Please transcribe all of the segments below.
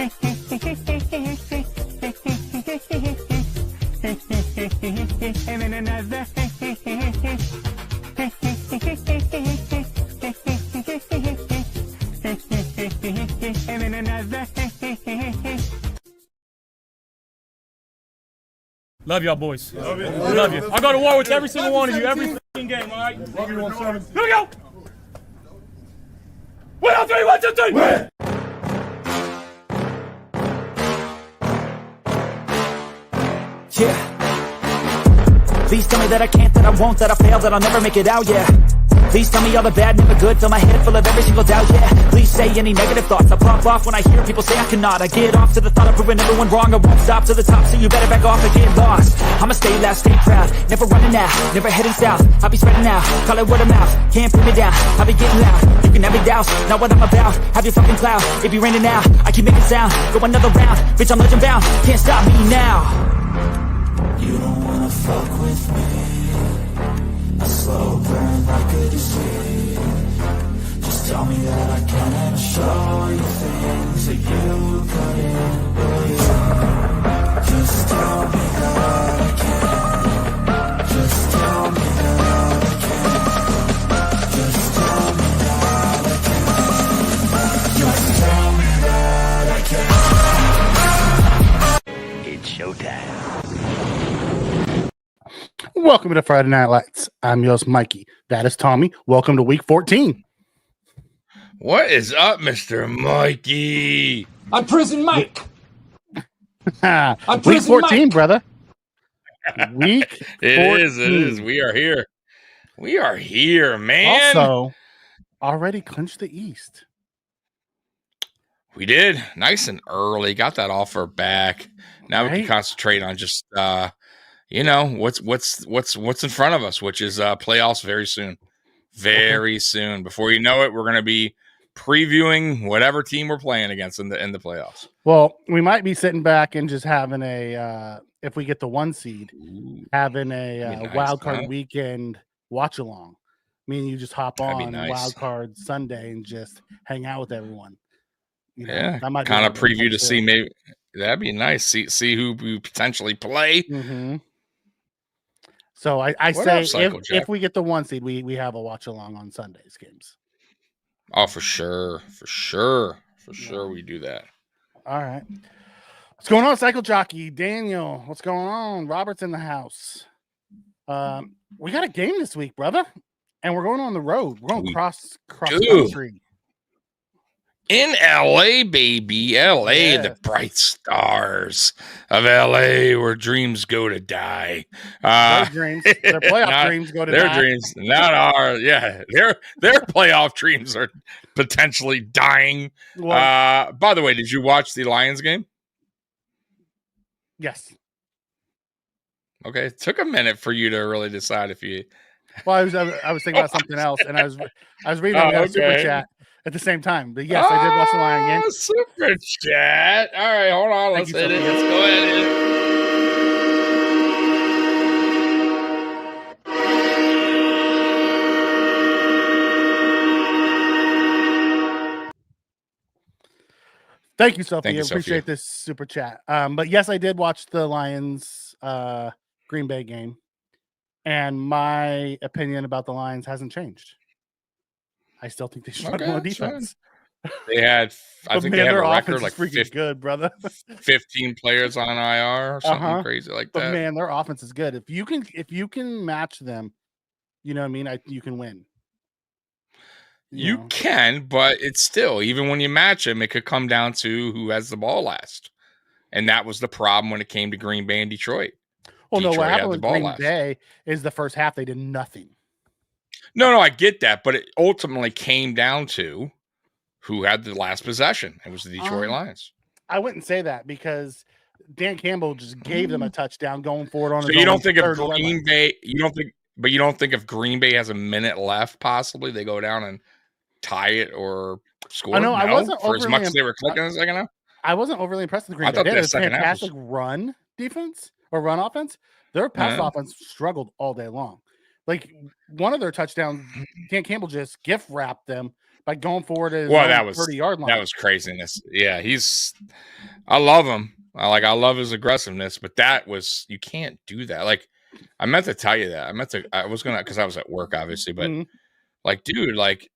And then another. And then another. Love y'all, boys. Love you. Love you. I go to war with every single one of you every fucking game, all right? Love you, 1-7. Here we go. 1, 2, 3, 1, 2, 3. Win. Yeah. Please tell me that I can't, that I won't, that I fail, that I'll never make it out, yeah. Please tell me all the bad, never good, fill my head full of every single doubt, yeah. Please say any negative thoughts, I pop off when I hear people say I cannot. I get off to the thought of proving everyone wrong, I won't stop to the top, so you better back off and get lost. I'ma stay loud, stay proud, never running out, never heading south. I'll be spreading out, call it word of mouth, can't put me down, I'll be getting loud. You can have me douse, not what I'm about, have your fucking cloud. It be raining now, I keep making sound, go another round, bitch I'm legend bound, can't stop me now. You don't wanna fuck with me, a slow burn like a disease. Just tell me that I can and I'll show you things that you couldn't believe. Just tell me that I can. Just tell me that I can. Just tell me that I can. Just tell me that I can. It's showtime. Welcome to Friday Night Lights. I'm your host, Mikey. That is Tommy. Welcome to week 14. What is up, Mr. Mikey? I'm Prison Mike. Week 14, Mike. brother. Week 14. It is. We are here. We are here, man. Also, already clinched the East. We did. Nice and early. Got that offer back. Now we Right. can concentrate on just what's in front of us, which is playoffs very soon. Very soon. Before you know it, we're gonna be previewing whatever team we're playing against in the playoffs. Well, we might be sitting back and just having a if we get the 1 seed, having a nice, wild card huh? weekend watch along. Me and you just hop That'd be on nice. wild card Sunday and just hang out with everyone. You know, Yeah, that might be kind a of little bit preview fun to too. see, maybe that'd be nice. See who we potentially play. Mm-hmm. So I What say up, Psycho Jack? if we get the 1 seed, we have a watch along on Sunday's games. Oh, for sure, we do that. All right. What's going on, Cycle Jockey? Daniel, what's going on? Robert's in the house. We got a game this week, brother. And we're going on the road. We're going cross do. country. In LA, baby, LA, Yes. the bright stars of LA, where dreams go to die. Their dreams, their playoff dreams go to their die. dreams, not ours. Yeah, their playoff dreams are potentially dying. Well, By the way, did you watch the Lions game? yes. Okay, it took a minute for you to really decide if you. Well, I was thinking about something else, and I was reading we got a super chat at the same time. But yes, I did watch the Lion game. Super chat. All right, hold on. Thank Let's you, hit it. Sophie. Let's go ahead. Thank you, Sophie. Thank you, I appreciate Sophia. this super chat. But yes, I did watch the Lions Green Bay game, and my opinion about the Lions hasn't changed. I still think they should run more that's fine. defense. They had, I But think man, they have their a offense record is like freaking good, brother. 15 players on IR or something Uh-huh. crazy like But that. man, their offense is good. If you can match them, you know what I mean. You can win. You know. can, but it's still, even when you match them, it could come down to who has the ball last. And that was the problem when it came to Green Bay and Detroit. Well, no, Detroit what had happened the with ball Green last. Bay is the first half they did nothing. No, I get that, but it ultimately came down to who had the last possession. It was the Detroit Lions. I wouldn't say that because Dan Campbell just gave them a touchdown going forward on So his you own don't think if third red Green line. Bay, you don't think if Green Bay has a minute left, possibly they go down and tie it or score? I know, I wasn't for as overly much as they were clicking in the second half. I wasn't overly impressed with Green I Bay. thought They that had a second half fantastic run defense or run offense. Their pass Yeah. offense struggled all day long. Like one of their touchdowns, Dan Campbell just gift wrapped them like going forward at his Well, own that was 30-yard line. that was craziness. Yeah, I love him. I love his aggressiveness, but you can't do that. Like, I meant to tell you that. I was gonna, because I was at work, obviously, but like, dude, like,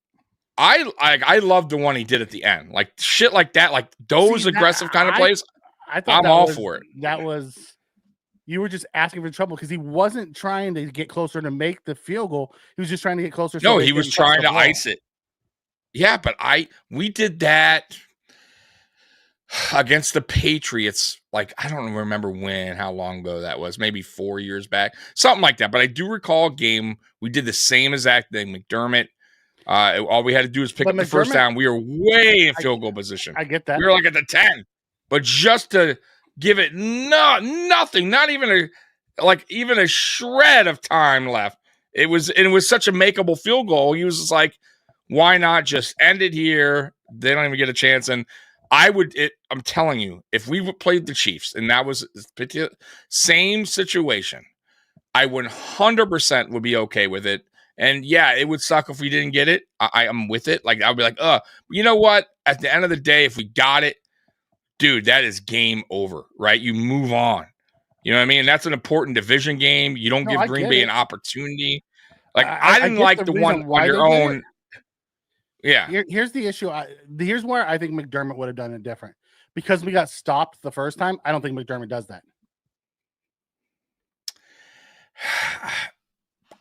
I love the one he did at the end, like shit like that, like those aggressive kind of plays. I thought I'm all for it. That was, you were just asking for trouble because he wasn't trying to get closer to make the field goal. He was just trying to get closer. No, he was trying to ice it. Yeah, but we did that against the Patriots. Like, I don't remember how long ago that was, maybe 4 years back, something like that. But I do recall a game we did the same exact thing. McDermott, all we had to do is pick up the first down. We were way in field goal position. I get that. We were like at the 10, but just to give it nothing, not even even a shred of time left. It was such a makeable field goal. He was just like, why not just end it here? They don't even get a chance. And I'm telling you, if we played the Chiefs and that was the same situation, I 100% would be okay with it. And yeah, it would suck if we didn't get it. I'm with it. Like, I'll be like, you know what? At the end of the day, if we got it, dude, that is game over, right? You move on. You know what I mean? And that's an important division game. You don't give Green Bay an opportunity. Like, I didn't like the one on your own. Yeah. Here's the issue. Here's where I think McDermott would have done it different. Because we got stopped the first time, I don't think McDermott does that.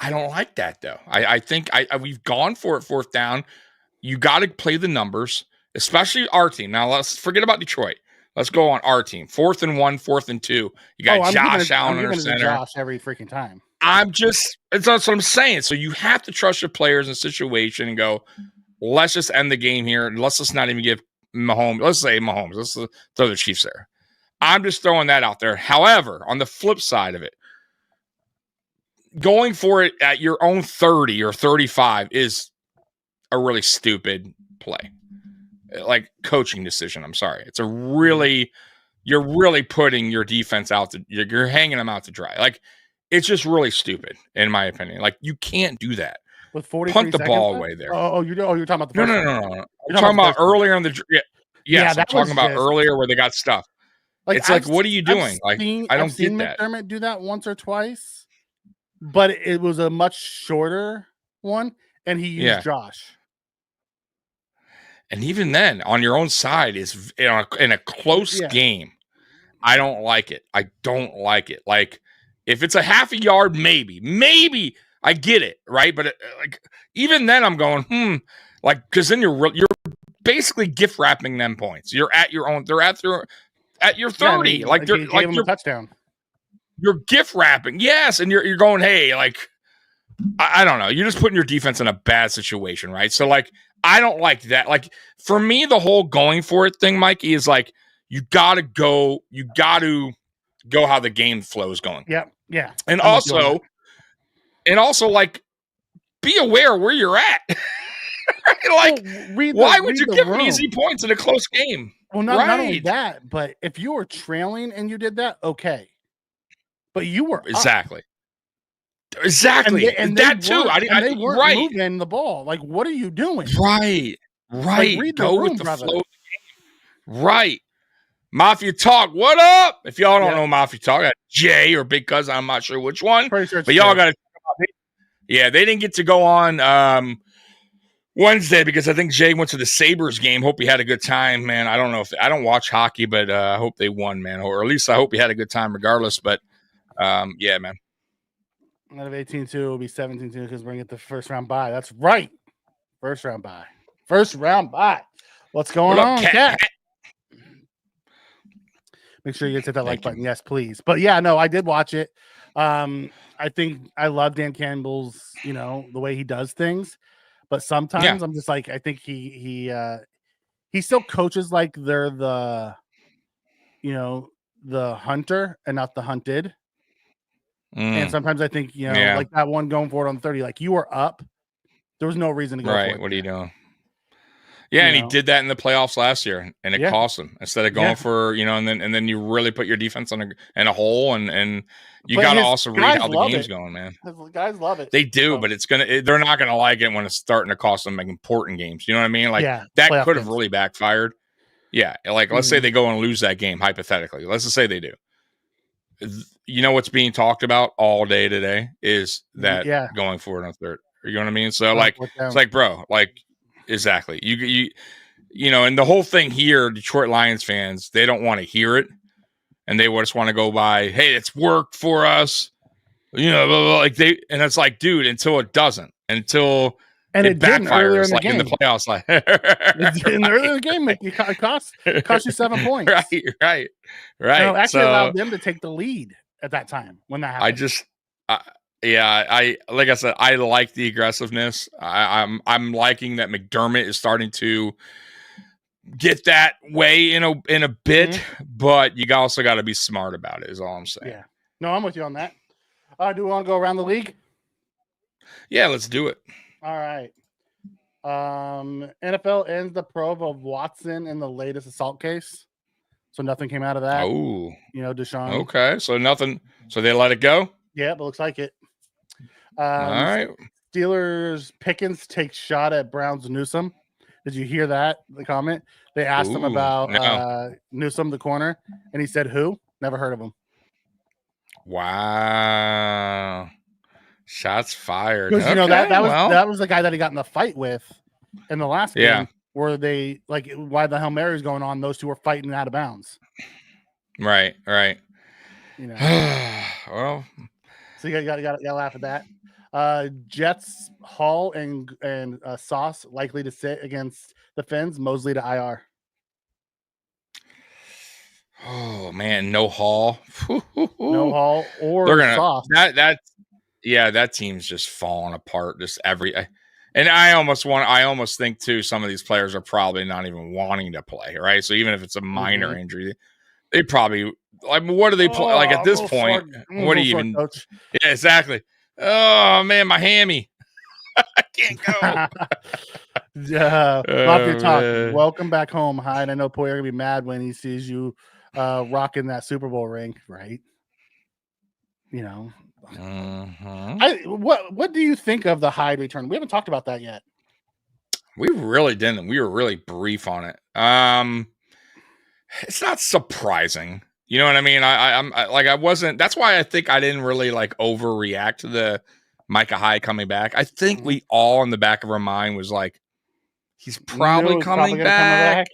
I don't like that, though. I think we've gone for it fourth down. You got to play the numbers, especially our team. Now, let's forget about Detroit. Let's go on our team. 4th and 1, 4th and 2. You got Josh Allen under center. Josh every freaking time. That's what I'm saying. So you have to trust your players in a situation and go, let's just end the game here. Let's just not even give Mahomes. Let's say Mahomes. Let's throw the Chiefs there. I'm just throwing that out there. However, on the flip side of it, going for it at your own 30 or 35 is a really stupid play. Like, coaching decision. I'm sorry. It's you're really putting your defense out you're hanging them out to dry. Like, it's just really stupid, in my opinion. Like, you can't do that. With 43 punt the ball left? away there. You're talking about the first No. I'm talking about earlier in the I'm talking about earlier where they got stuff. Like, it's like, what are you doing? I don't get that. McDermott do that once or twice, but it was a much shorter one, and he used Josh. And even then, on your own side, is in a close game. I don't like it. Like, if it's a half a yard, maybe I get it, right? But like, even then, I'm going, like, because then you're basically gift wrapping them points. You're at your own. They're at your 30. Yeah, like they're like you're touchdown. You're gift wrapping, yes, and you're going, hey, like, I don't know. You're just putting your defense in a bad situation, right? So, like, I don't like that. Like, for me, the whole going for it thing, Mikey, is like, you got to go how the game flow is going. Yeah. And also, like, be aware where you're at. Like, why would you give them easy points in a close game? Well, not only that, but if you were trailing and you did that, okay. But you were exactly. And that too. They weren't moving the ball. Like, what are you doing? Right. Like, go with the flow of the game. Right. Mafia Talk. What up? If y'all don't know Mafia Talk, that's Jay or Big Cuz. I'm not sure which one. Pretty sure, but y'all got to talk about it. Yeah, they didn't get to go on Wednesday because I think Jay went to the Sabres game. Hope he had a good time, man. I don't know I don't watch hockey, but I hope they won, man. Or at least I hope he had a good time regardless. But yeah, man. Out of 18-2, it'll be 17-2 because we're going to get the first round bye. That's right. First round bye. What's going on, Cat? Make sure you hit that like button. Yes, please. But yeah, no, I did watch it. I think I love Dan Campbell's, the way he does things. But sometimes I'm just like, I think he still coaches like they're the hunter and not the hunted. And sometimes I think, like that one going forward on 30, like you were up. There was no reason to go for it. What are you doing? Yeah, and he did that in the playoffs last year, and it Yeah. cost him instead of going for and then you really put your defense in a hole, and you got to also read how the game's going, man. His guys love it. They do, but they're not gonna like it when it's starting to cost them like important games. You know what I mean? Like that could have really backfired. Yeah, like let's say they go and lose that game hypothetically. Let's just say they do. You know what's being talked about all day today is that going for it on third. You know what I mean? So like it's like, bro, like exactly. You know, and the whole thing here, Detroit Lions fans, they don't want to hear it, and they just want to go by, hey, it's worked for us. You know, blah, blah, like and it's like, dude, until it doesn't, until it backfires, like in the playoffs, like in the earlier in the game, it cost you 7 points. Right. No, actually allowed them to take the lead at that time when that happened. I like I said, I like the aggressiveness. I'm liking that McDermott is starting to get that way in a bit, but you also got to be smart about it. Is all I'm saying. Yeah. No, I'm with you on that. Do we want to go around the league? Yeah, let's do it. All right. NFL ends the probe of Watson in the latest assault case. So nothing came out of that. Oh. Deshaun. Okay. So nothing. So they let it go? Yeah, it looks like it. All right. Steelers Pickens takes shot at Browns Newsome. Did you hear that? The comment? They asked him about Newsome, the corner, and he said, who? Never heard of him. Wow. Shots fired. Because that was the guy that he got in the fight with in the last game, where they while the Hail Mary's going on, those two were fighting out of bounds. Right. Well, so you got to laugh at that. Jets Hall and Sauce likely to sit against the Fins. Mosley to IR. Oh man, no Hall. No Hall or Sauce. That team's just falling apart. And I almost think too, some of these players are probably not even wanting to play, right? So even if it's a minor injury, they probably what do they play? Like at this point, what do you even? Coach. Yeah, exactly. Oh man, my hammy. I can't go. Mafia talk. Welcome back home, Hyde. I know Poyer gonna be mad when he sees you rocking that Super Bowl ring, right? What do you think of the Hyde return? We haven't talked about that yet. We really didn't. We were really brief on it. It's not surprising. You know what I mean? I wasn't. That's why I think I didn't really overreact to the Micah Hyde coming back. I think we all in the back of our mind was like, he's probably coming back.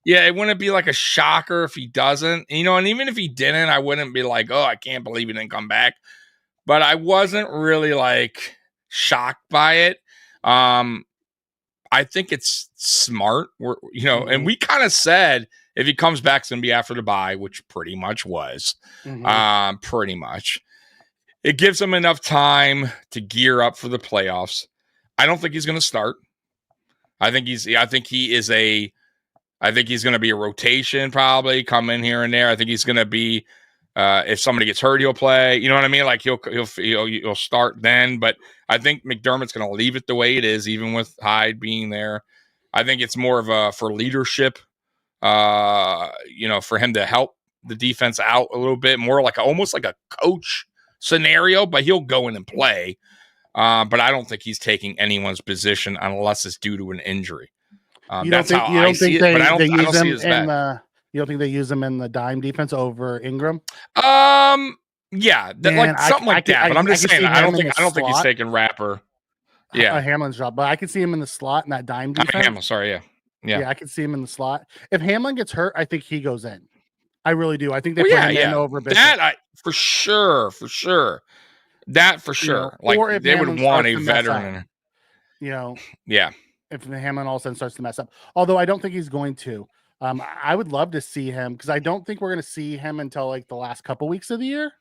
Yeah, it wouldn't be like a shocker if he doesn't. And even if he didn't, I wouldn't be like, oh, I can't believe he didn't come back. But I wasn't really shocked by it. I think it's smart. And we kind of said if he comes back, it's going to be after the bye, which pretty much was. Pretty much. It gives him enough time to gear up for the playoffs. I don't think he's going to start. I think he's going to be a rotation, probably come in here and there. I think he's going to be, if somebody gets hurt, he'll play. You know what I mean? He'll start then. But I think McDermott's going to leave it the way it is, even with Hyde being there. I think it's more of for leadership, for him to help the defense out a little bit more, almost like a coach scenario. But he'll go in and play. But I don't think he's taking anyone's position unless it's due to an injury. You don't think they use him in the dime defense over Ingram? Yeah, something like that. But I'm just saying, I don't think he's taking Rapper. Yeah, Hamlin's job, but I can see him in the slot in that dime defense. Hamlin, sorry, yeah, I can see him in the slot. If Hamlin gets hurt, I think he goes in. I really do. I think they put him in over Bishop. That for sure. That for sure. Or if they Hamlin would want a veteran. Yeah. If Hamlin all of a sudden starts to mess up, although I don't think he's going to. I would love to see him because I don't think we're going to see him until the last couple weeks of the year.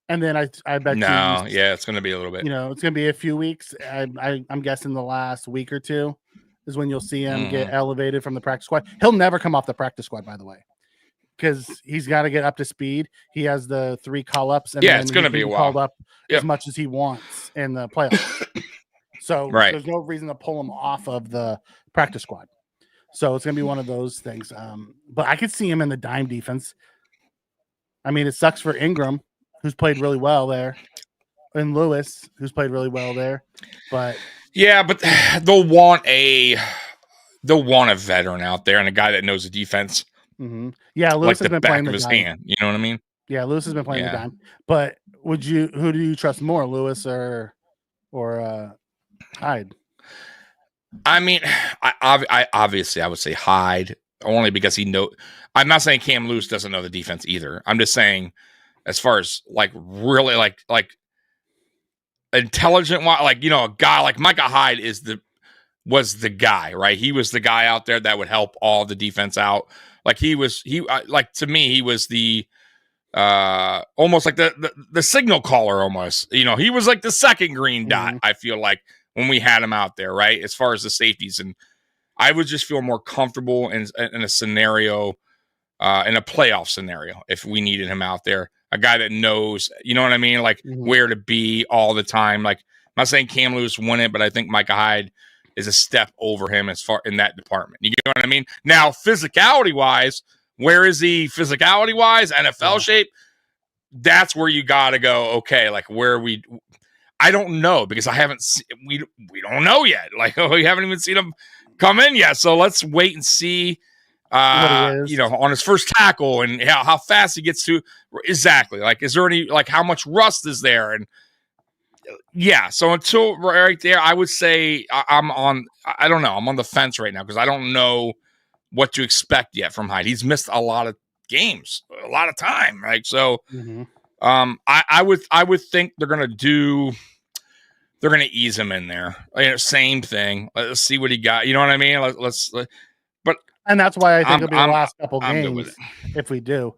And then I bet it's going to be a little bit. It's going to be a few weeks. I'm guessing the last week or two is when you'll see him get elevated from the practice squad. He'll never come off the practice squad, by the way, because he's got to get up to speed. He has the 3 call-ups. And it's going to be a while. Called up as much as he wants in the playoffs. So Right. there's no reason to pull him off of the practice squad. So it's going to be one of those things. But I could see him in the dime defense. I mean, it sucks for Ingram, who's played really well there, and Lewis, who's played really well there. But yeah, but they'll want a veteran out there and a guy that knows the defense. mm-hmm. Yeah, like Lewis has the been back playing of the his dime. hand. You know what I mean? Yeah, Lewis has been playing the Yeah. dime. But who do you trust more, Lewis or Hyde? I mean, I obviously I would say Hyde only because I'm not saying Cam Lewis doesn't know the defense either. I'm just saying, as far as like really like intelligent, like a guy like Micah Hyde was the guy, right? He was the guy out there that would help all the defense out. Like to me, he was the almost like the signal caller almost. He was like the second green dot. I feel like when we had him out there, right? As far as the safeties, and I would just feel more comfortable in a scenario, in a playoff scenario, if we needed him out there, a guy that knows, you know what I mean, like where to be all the time. Like, I'm not saying Cam Lewis won it, but I think Micah Hyde is a step over him as far in that department. You get what I mean? Now, physicality wise, where is he physicality wise? NFL shape. That's where you got to go. Okay, like I don't know because I haven't we don't know yet. Like, we haven't even seen him come in yet. So let's wait and see. On his first tackle and how fast he gets to exactly. Like, is there any how much rust is there? And yeah, so until right there, I would say I don't know. I'm on the fence right now because I don't know what to expect yet from Hyde. He's missed a lot of games, a lot of time, right? So, I would think they're gonna ease him in there. Same thing. Let's see what he got. You know what I mean? And that's why I think it'll be the last couple games if we do.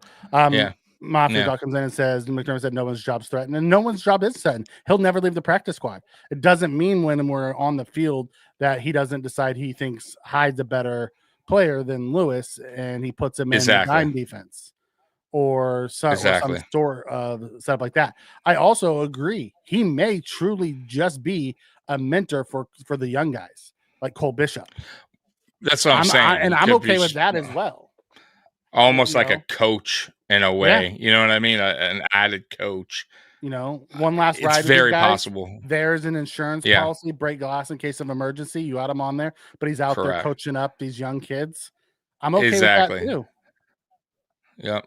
Mafia comes in and says, McDermott said no one's job's threatened, and no one's job is threatened. He'll never leave the practice squad. It doesn't mean when we're on the field that he doesn't decide he thinks Hyde's a better player than Lewis, and he puts him in the dime defense or some sort of setup like that. I also agree. He may truly just be a mentor for the young guys like Cole Bishop. That's what I'm saying. And I'm okay with that as well. Almost like a coach in a way. Yeah. You know what I mean? An added coach. One last ride. It's very possible. There's an insurance policy, break glass in case of emergency. You add him on there, but he's out there coaching up these young kids. I'm okay with that too. Yep.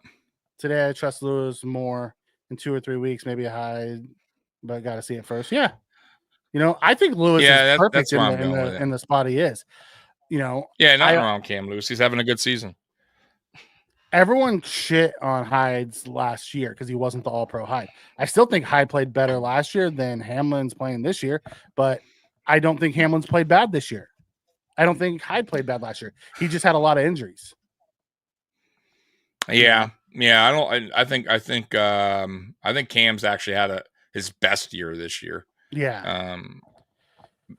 Today I trust Lewis more. In 2 or 3 weeks, maybe a Hyde, but got to see it first. Yeah. I think Lewis is perfect in the spot he is. Nothing wrong Cam Lewis. He's having a good season. Everyone shit on Hyde's last year because he wasn't the all-pro Hyde. I still think Hyde played better last year than Hamlin's playing this year, but I don't think Hamlin's played bad this year. I don't think Hyde played bad last year. He just had a lot of injuries. Yeah. I think Cam's actually had his best year this year. Yeah.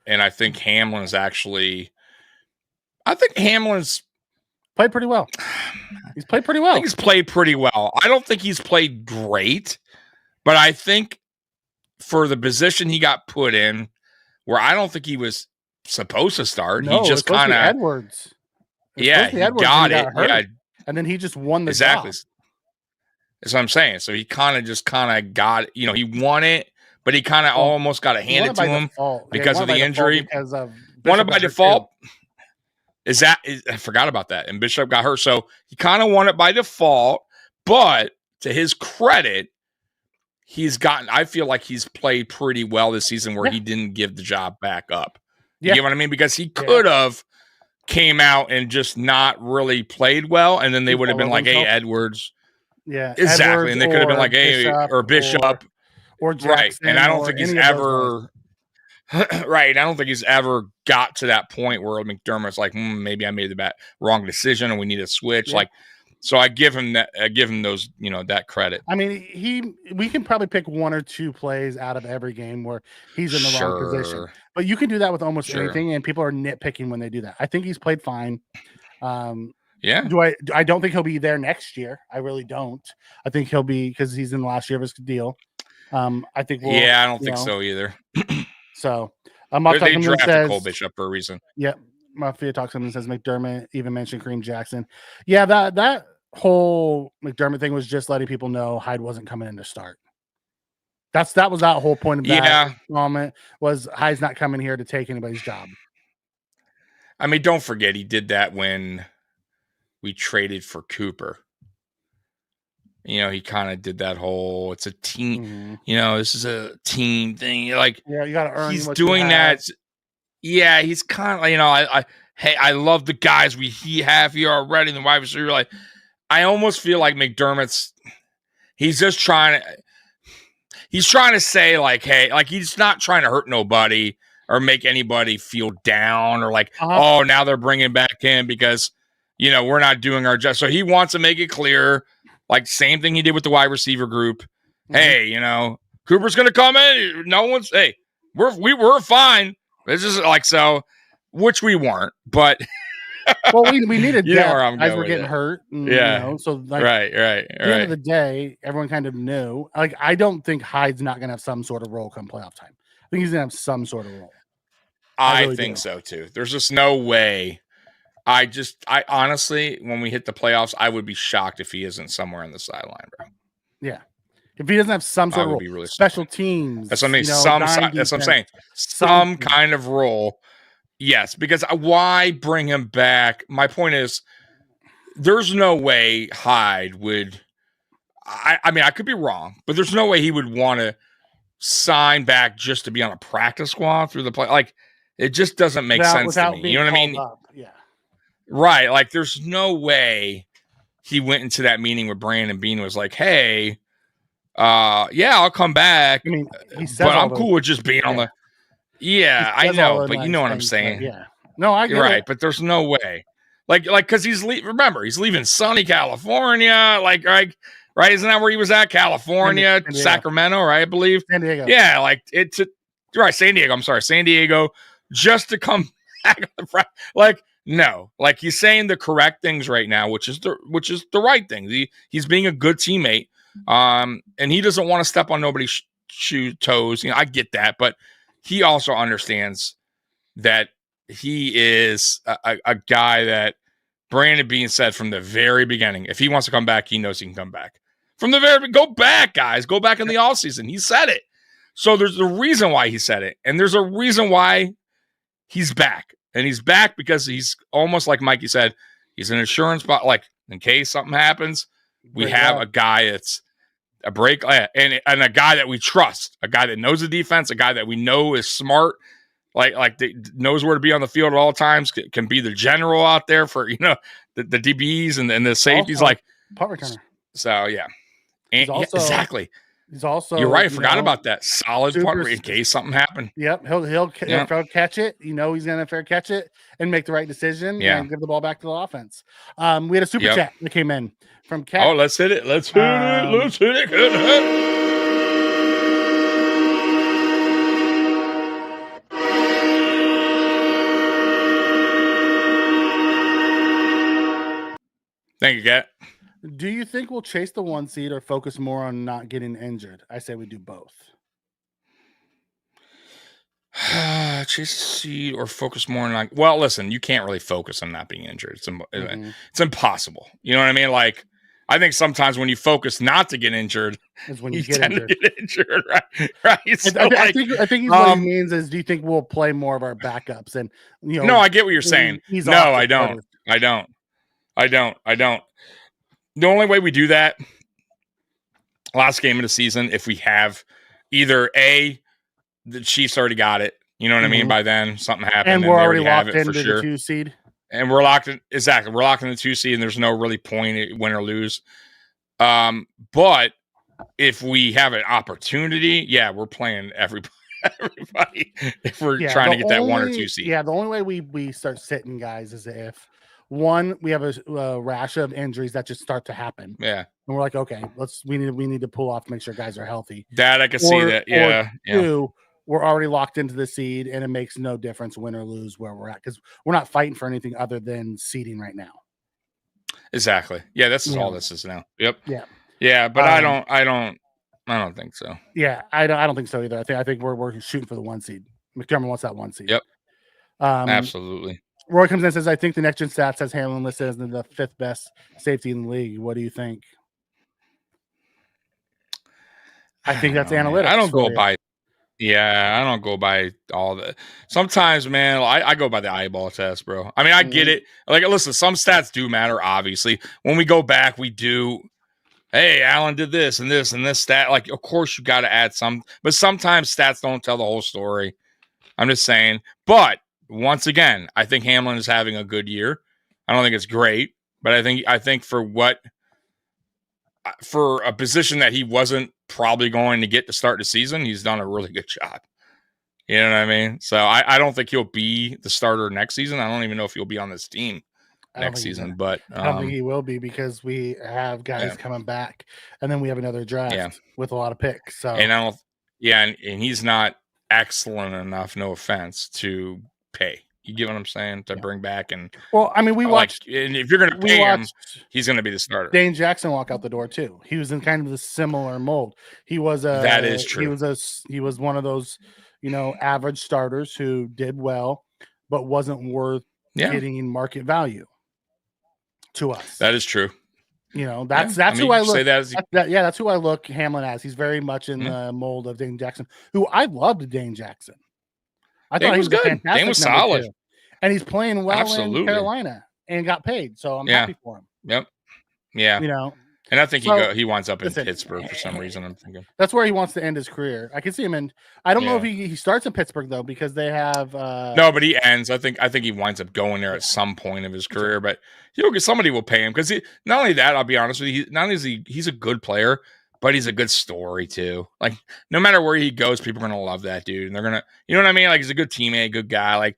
And I think Hamlin's played pretty well. He's played pretty well. I think he's played pretty well. I don't think he's played great, but I think for the position he got put in, where I don't think he was supposed to start, he just kind of Edwards. He got it. Yeah, and then he just won the job. That's what I'm saying. So he kind of got it. He won it, but he kind of almost got it handed to him because of the injury. Won it by default. I forgot about that. And Bishop got hurt. So he kind of won it by default, but to his credit, I feel like he's played pretty well this season where he didn't give the job back up. You get what I mean? Because he could have came out and just not really played well. And then they would have been like, hey, Edwards. Yeah. Exactly. Edwards, and they could have been like, hey, or Bishop. Or Jackson, right. And I don't think he's ever. Right. I don't think he's ever got to that point where McDermott's like, maybe I made the wrong decision and we need to switch. Yeah. So I give him that. I give him those, that credit. I mean, we can probably pick 1 or 2 plays out of every game where he's in the wrong position. But you can do that with almost anything, and people are nitpicking when they do that. I think he's played fine. Yeah. I don't think he'll be there next year. I really don't. I think he'll be because he's in the last year of his deal. I think. I don't think so either. So, They drafted Cole Bishop for a reason. Yep. Mafia talks something says McDermott even mentioned Kareem Jackson. Yeah, that whole McDermott thing was just letting people know Hyde wasn't coming in to start. That was that whole point of that moment was Hyde's not coming here to take anybody's job. I mean, don't forget he did that when we traded for Cooper. You know, he kind of did that whole it's a team, you know, this is a team thing. Like, yeah, you got to earn. He's doing that. Yeah, he's kind of, you know, I love the guys we have here already in the wide receiver. Like, I almost feel like McDermott's he's just trying to say like, hey, like he's not trying to hurt nobody or make anybody feel down or like, oh, now they're bringing back him because, you know, we're not doing our job. So he wants to make it clear, like same thing he did with the wide receiver group. Hey, you know, Cooper's going to come in. No one's, hey, we're fine. This is like, so, which we weren't, but. Well, we needed you depth. Know where I'm guys going were getting hurt. And, yeah. You know, so like, right. At the end of the day, everyone kind of knew. Like, I don't think Hyde's not going to have some sort of role come playoff time. I think he's going to have some sort of role. I really think so too. There's just no way. I honestly, when we hit the playoffs, I would be shocked if he isn't somewhere on the sideline, bro. Yeah. If he doesn't have some sort of role, really special teams. That's what I mean. That's what I'm saying. Some kind of role. Yes, because why bring him back? My point is, there's no way Hyde would. I mean, I could be wrong, but there's no way he would want to sign back just to be on a practice squad through the play. Like, it just doesn't make sense to me. You know what I mean? Yeah. Right. Like, there's no way he went into that meeting with Brandon Beane and was like, hey, yeah, I'll come back. I mean, but I'm cool with just being on the. Yeah, I know, but you know what I'm saying. Yeah. No, I get right, it. but there's no way. Like, because he's remember, he's leaving sunny California. Like, right? Isn't that where he was at? California, Sacramento, right? I believe. San Diego. Yeah, like right, San Diego. I'm sorry, San Diego, just to come back. Like, no, like he's saying the correct things right now, which is the right thing. He's being a good teammate, and he doesn't want to step on nobody's toes. You know, I get that, but he also understands that he is a guy that Brandon Beane said from the very beginning, if he wants to come back, he knows he can come back. From the very go back, guys. Go back in the offseason. He said it. So there's a reason why he said it. And there's a reason why he's back. And he's back because he's almost like Mikey said, he's an insurance spot. Like, in case something happens, we have a guy that's a break and a guy that we trust, a guy that knows the defense, a guy that we know is smart, like knows where to be on the field at all times, can be the general out there for, you know, the DBs and the safeties, like punt returner. So yeah, and also, exactly. He's also, you're right. I forgot about that. Solid punter in case something happened. Yep, he'll catch it. You know, he's gonna fair catch it and make the right decision and give the ball back to the offense. We had a super chat that came in from Cat. Oh, let's hit it. Let's hit it. Good. Thank you, Kat. Do you think we'll chase the 1 seed or focus more on not getting injured? I say we do both. Chase the seed or focus more on like. Well, listen, you can't really focus on not being injured. It's impossible. You know what I mean? Like, I think sometimes when you focus not to get injured, is when you tend to get injured, right? So I think what he means is, do you think we'll play more of our backups? And you know, no, I get what you're saying. No, I don't. The only way we do that last game of the season, if we have either the Chiefs already got it, you know what I mean? By then something happened, and we're already locked into the 2 seed. And we're locked in exactly. We're locked in the 2 seed, and there's no really point win or lose. But if we have an opportunity, we're playing everybody. If we're trying to get that 1 or 2 seed, the only way we start sitting guys is if one, we have a rash of injuries that just start to happen. Yeah, and we're like, okay, we need to pull off to make sure guys are healthy. That I can see that. Yeah. Two, we're already locked into the seed, and it makes no difference win or lose where we're at because we're not fighting for anything other than seeding right now. Exactly. Yeah, that's all this is now. Yep. Yeah. Yeah, but I don't think so. Yeah, I don't think so either. I think we're shooting for the 1 seed. McDermott wants that 1 seed. Yep. Um, Absolutely. Roy comes in and says, I think the next gen stats has Hamlin listed as the 5th best safety in the league. What do you think? I think that's analytics. I don't go for you. by. Yeah, I don't go by all the. Sometimes, man, I go by the eyeball test, bro. I mean, I get it. Like, listen, some stats do matter. Obviously, when we go back, we do. Hey, Allen did this and this and this stat. Like, of course, you got to add some, but sometimes stats don't tell the whole story. I'm just saying. But once again, I think Hamlin is having a good year. I don't think it's great, but I think for a position that he wasn't probably going to get to start the season, he's done a really good job. You know what I mean? So I don't think he'll be the starter next season. I don't even know if he'll be on this team next season, but I don't think he will be because we have guys coming back, and then we have another draft with a lot of picks. So and I don't, and he's not excellent enough, no offense, to pay. You get what I'm saying? To bring back and well, I mean, we watched. And if you're going to pay him, he's going to be the starter. Dane Jackson walk out the door too. He was in kind of the similar mold. He was that is true. He was one of those, average starters who did well, but wasn't worth getting market value to us. That is true. That's who I look. Say that's who I look Hamlin as. He's very much in the mold of Dane Jackson, who I loved. Dane Jackson. I thought he was good. Dane was solid, and he's playing well in Carolina and got paid. So I'm happy for him. Yep. Yeah. And I think he winds up in Pittsburgh for some reason. I'm thinking that's where he wants to end his career. I can see him in. I don't know if he starts in Pittsburgh though, because they have no, but he ends. I think he winds up going there at some point of his career. But somebody will pay him because not only that, I'll be honest with you. Not only is he's a good player, but he's a good story too. Like no matter where he goes, people are gonna love that dude, and they're gonna, you know what I mean? Like he's a good teammate, good guy. Like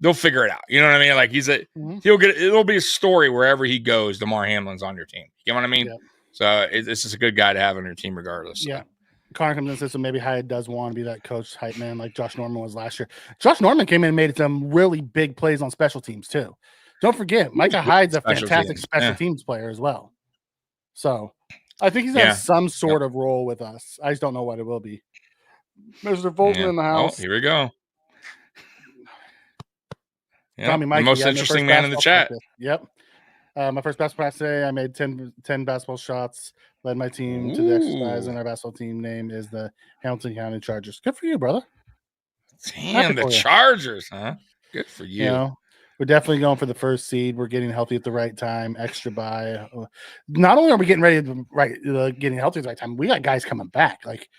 they'll figure it out. You know what I mean? Like it'll be a story wherever he goes. DeMar Hamlin's on your team. You know what I mean? Yeah. So it's just a good guy to have on your team regardless. Yeah. Connor comes in and says, so maybe Hyatt does want to be that coach hype man like Josh Norman was last year. Josh Norman came in and made some really big plays on special teams too. Don't forget, Micah Hyde's a fantastic special teams player as well. So I think he's got some sort of role with us. I just don't know what it will be. Mr. Fulton in the house. Oh, here we go. Tommy Mikey, the most interesting man in the chat. Practice. Yep. My first basketball practice today, I made 10 basketball shots, led my team to the exercise, and our basketball team name is the Hamilton County Chargers. Good for you, brother. Damn, the Chargers, huh? Good for you. We're definitely going for the first seed. We're getting healthy at the right time, extra bye. Not only are we getting ready to getting healthy at the right time, we got guys coming back. Like,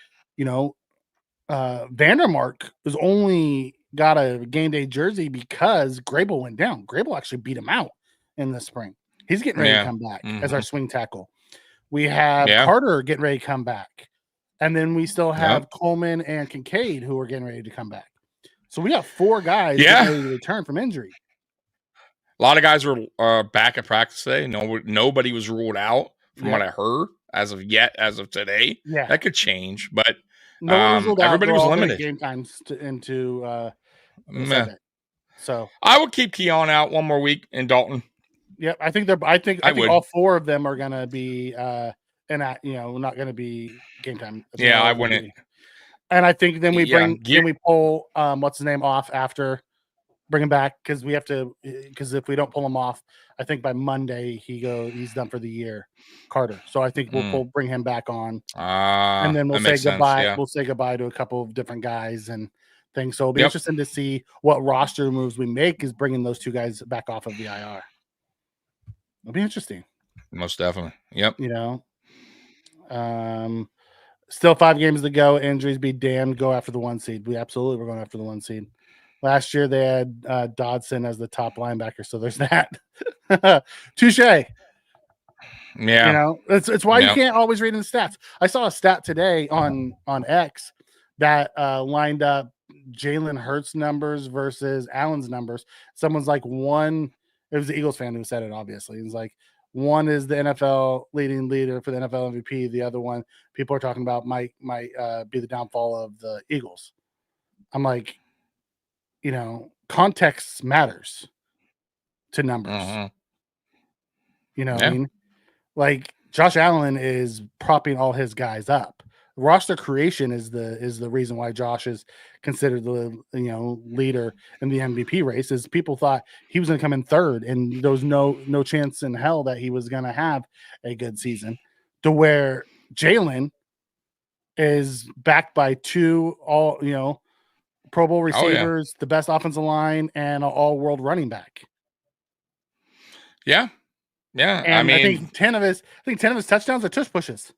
Vandermark was only got a game day jersey because Grable went down. Grable actually beat him out in the spring. He's getting ready to come back as our swing tackle. We have Carter getting ready to come back. And then we still have Coleman and Kincaid who are getting ready to come back. So we have 4 guys getting ready to return from injury. A lot of guys were back at practice today. Nobody was ruled out from what I heard as of today. Yeah. That could change, but everybody was limited. Game times into so I would keep Keon out one more week in Dalton. Yep, I think all 4 of them are gonna be not gonna be game time. Yeah, I wouldn't. And I think then we pull what's his name off after, bring him back because if we don't pull him off, I think by Monday he's done for the year, Carter. So I think we'll bring him back on, and then we'll say goodbye. Yeah. We'll say goodbye to a couple of different guys and things. So it'll be interesting to see what roster moves we make is bringing those 2 guys back off of the IR. It'll be interesting. Most definitely. Yep. Still 5 games to go. Injuries be damned. Go after the 1 seed. We're going after the 1 seed. Last year they had Dodson as the top linebacker, so there's that. Touche. Yeah. It's why you can't always read in the stats. I saw a stat today on X that lined up Jalen Hurts numbers versus Allen's numbers. Someone's like it was the Eagles fan who said it, obviously. It's like one is the NFL leading leader for the NFL MVP. The other one, people are talking about might be the downfall of the Eagles. I'm like, context matters to numbers. Mm-hmm. What I mean? Like Josh Allen is propping all his guys up. roster creation is the reason why Josh is considered the leader in the MVP race. Is people thought he was going to come in third, and there was no chance in hell that he was going to have a good season. To where Jalen is backed by two Pro Bowl receivers, the best offensive line, and an all-world running back. Yeah. And I think 10 of his touchdowns are tush pushes.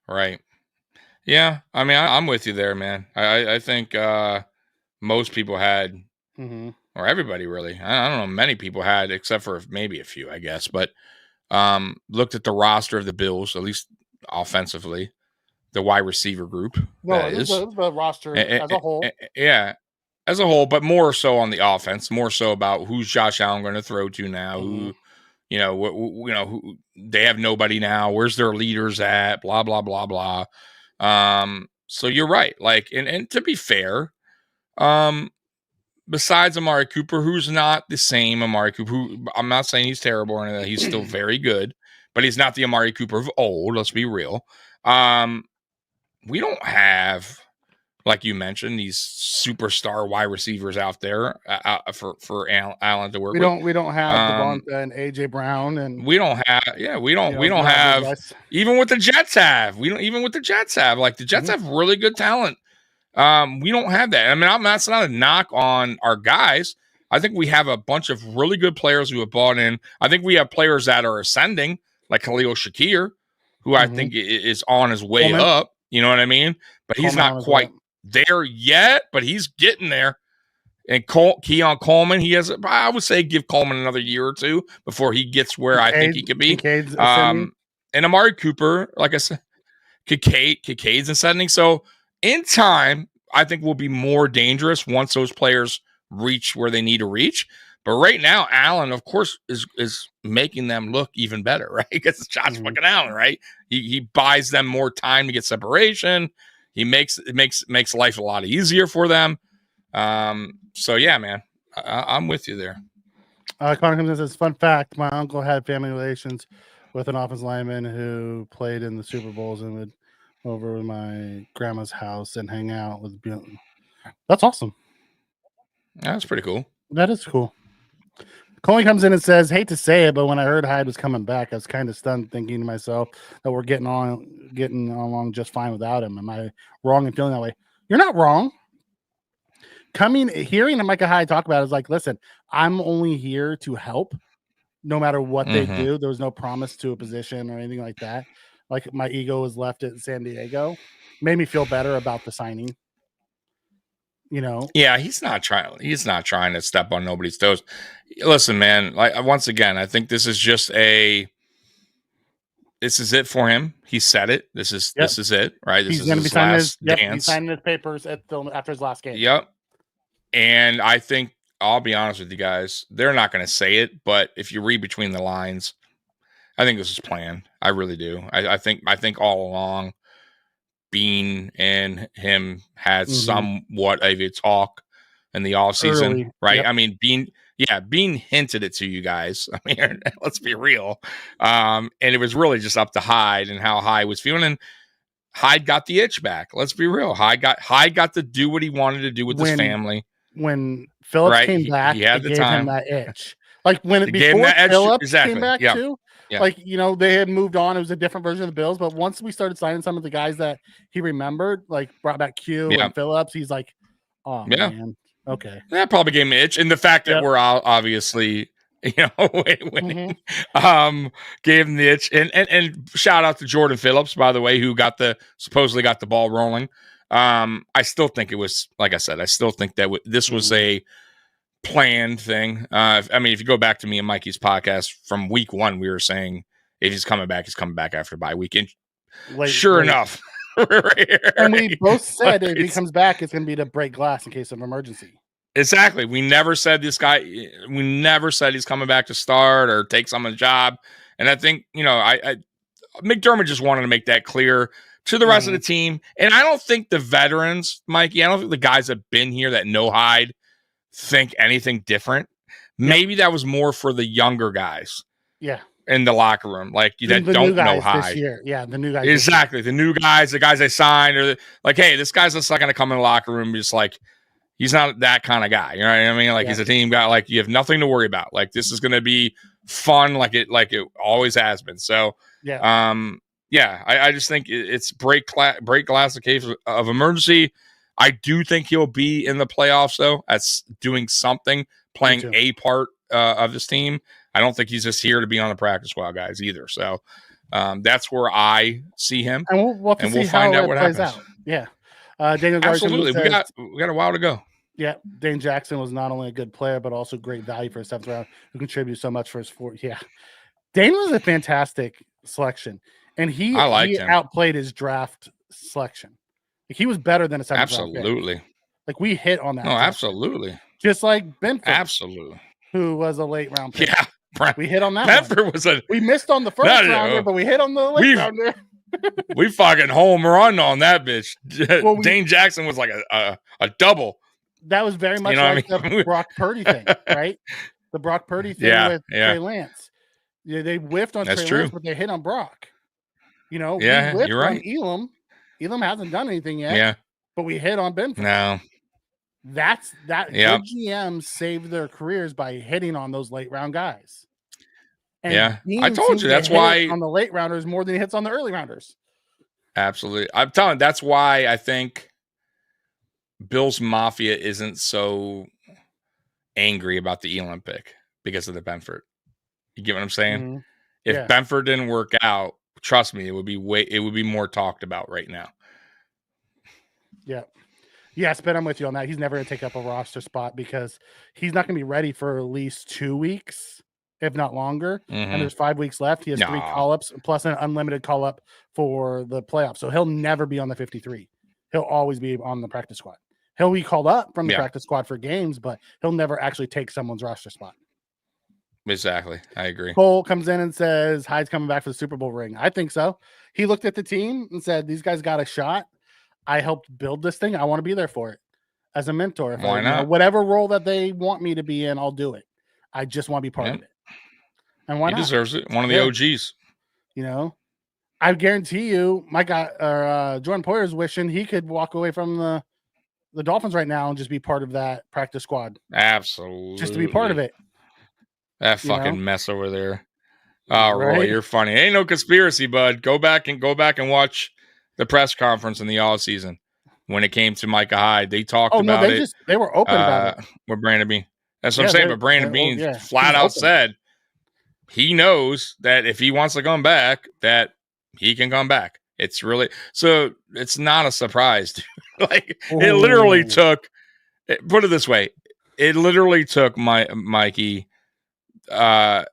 Right. Yeah. I mean, I'm with you there, man. I think most people had, or everybody really, I don't know, many people had, except for maybe a few, I guess, but looked at the roster of the Bills, at least offensively, the wide receiver group. No, the roster as a whole. Yeah. As a whole, but more so on the offense, more so about who's Josh Allen going to throw to now, who they have nobody now. Where's their leaders at? Blah, blah, blah, blah. So you're right. Like, and to be fair, besides Amari Cooper, who's not the same Amari Cooper, who I'm not saying he's terrible or anything, he's still very good, but he's not the Amari Cooper of old. Let's be real. We don't have, like you mentioned, these superstar wide receivers out there for Allen to work with. We don't have Devonta and AJ Brown, and we don't have even what the Jets have. Like the Jets have really good talent. We don't have that. I mean, that's not a knock on our guys. I think we have a bunch of really good players who have bought in. I think we have players that are ascending, like Khalil Shakir, who I think is on his way up. You know what I mean? But he's not quite there yet, but he's getting there. And Keon Coleman, I would say give Coleman another year or two before he gets where I think he could be. And Amari Cooper, like I said, Kincaid's ascending. So in time, I think we'll be more dangerous once those players reach where they need to reach. But right now, Allen, of course, is making them look even better, right? Because it's Josh fucking Allen, right? He buys them more time to get separation. He makes life a lot easier for them. So yeah, man, I'm with you there. Connor comes in and says, fun fact, my uncle had family relations with an offensive lineman who played in the Super Bowls and would over to my grandma's house and hang out with. That's awesome. That's pretty cool. That is cool. Coley comes in and says, hate to say it, but when I heard Hyde was coming back, I was kind of stunned, thinking to myself that we're getting along just fine without him. Am I wrong in feeling that way? You're not wrong. Hearing Micah Hyde talk about it is like, listen, I'm only here to help no matter what they do. There was no promise to a position or anything like that. Like my ego was left at San Diego. Made me feel better about the signing. Yeah, he's not trying to step on nobody's toes. Listen, man, like once again, I think this is it for him. He said it. This is it, right? This is his last dance. He's signing his papers after his last game. Yep. And I think, I'll be honest with you guys, they're not going to say it, but if you read between the lines, I think this is planned. I really do. I think all along, Bean and him had somewhat of a talk in the offseason, right? Yep. I mean, Bean hinted it to you guys. I mean, let's be real. And it was really just up to Hyde and how Hyde was feeling. And Hyde got the itch back. Let's be real. Hyde got to do what he wanted to do with his family. When Phillips came back, he had the time. Him that itch. Like before Phillips came back too. Yeah. Like, they had moved on. It was a different version of the Bills. But once we started signing some of the guys that he remembered, like brought back Q and Phillips, he's like, oh, man. Okay. That probably gave me an itch. And the fact that we're obviously, winning, gave him the itch. And shout out to Jordan Phillips, by the way, who supposedly got the ball rolling. I still think it was, like I said, that this was a planned thing. I mean, if you go back to me and Mikey's podcast from week one, we were saying if he's coming back after the bye week. And sure enough, and we both said if he comes back, it's going to be to break glass in case of emergency. Exactly. We never said he's coming back to start or take someone's job. And I think, McDermott just wanted to make that clear to the rest of the team. And I don't think the veterans, Mikey, I don't think the guys that have been here that know Hyde think anything different. Maybe that was more for the younger guys. Yeah. in the locker room, like that The don't new guys know Hyde. this year. Yeah, the new guys. Exactly. The new guys, the guys they signed, or like, hey, this guy's just not going to come in the locker room. Just like, he's not that kind of guy. You know what I mean? Like, he's a team guy. Like, you have nothing to worry about. Like, this is going to be fun, like it always has been. So, I just think it's break glass in case of emergency. I do think he'll be in the playoffs, though, as doing something, playing a part of this team. I don't think he's just here to be on the practice squad, guys, either. So that's where I see him, and we'll find out what happens. Out. Yeah, Daniel Absolutely, says, we got a while to go. Yeah, Dane Jackson was not only a good player, but also great value for a 7th round, who contributes so much for his 4th. Yeah, Dane was a fantastic selection, and he outplayed his draft selection. Like, he was better than a 7th round. Absolutely. Like, we hit on that. No, absolutely. Just like Benford. Absolutely. Who was a late round pick. Yeah. We hit on that. Benford we missed on the first rounder, but we hit on the late rounder. We fucking home run on that bitch. Dane Jackson was like a double. That was very much the Brock Purdy thing, right? The Brock Purdy thing with Trey Lance. Yeah, they whiffed on Trey Lance, but they hit on Brock. You know, we whiffed you're right. on Elam. Elam hasn't done anything yet. Yeah. But we hit on Benford. No. That's that. Good GMs saved their careers by hitting on those late round guys. And I told you that's why on the late rounders more than he hits on the early rounders. Absolutely, I'm telling you, that's why I think Bill's Mafia isn't so angry about the Elam pick because of the Benford. You get what I'm saying? Mm-hmm. If Benford didn't work out, trust me, it would be more talked about right now. Yeah. Yes, but I'm with you on that. He's never going to take up a roster spot because he's not going to be ready for at least 2 weeks, if not longer. Mm-hmm. And there's 5 weeks left. He has 3 call-ups plus an unlimited call-up for the playoffs. So he'll never be on the 53. He'll always be on the practice squad. He'll be called up from the practice squad for games, but he'll never actually take someone's roster spot. Exactly. I agree. Cole comes in and says, Hyde's coming back for the Super Bowl ring. I think so. He looked at the team and said, these guys got a shot. I helped build this thing. I want to be there for it as a mentor. Why not? Whatever role that they want me to be in, I'll do it. I just want to be part of it. And why not? He deserves it. One of the OGs. You know, I guarantee you, my guy, Jordan Poyer's wishing he could walk away from the Dolphins right now and just be part of that practice squad. Absolutely. Just to be part of it. That fucking mess over there. Oh, Roy, you're funny. Ain't no conspiracy, bud. Go back and watch the press conference in the all season when it came to Micah Hyde. They talked about it. They were open about it. With Brandon Beane. That's what I'm saying. But Brandon Beane flat out said he knows that if he wants to come back, that he can come back. It's really so. It's not a surprise. Like it literally took. Put it this way: it literally took Micah Hyde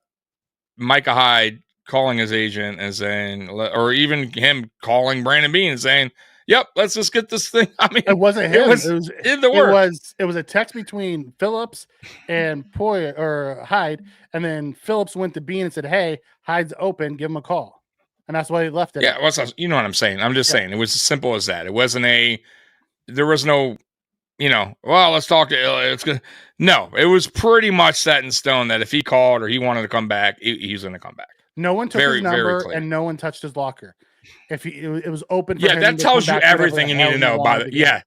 calling his agent and saying, or even him calling Brandon Beane and saying, "Yep, let's just get this thing." I mean, it wasn't him. It was in the works. It was a text between Phillips and Poyer or Hyde, and then Phillips went to Beane and said, "Hey, Hyde's open. Give him a call." And that's why he left it. Yeah, you know what I'm saying. I'm just saying it was as simple as that. It wasn't there was no, well, let's talk to it's good. No, it was pretty much set in stone that if he called or he wanted to come back, he's going to come back. No one took his number and no one touched his locker. If it was open for him that tells you everything you need to know about it.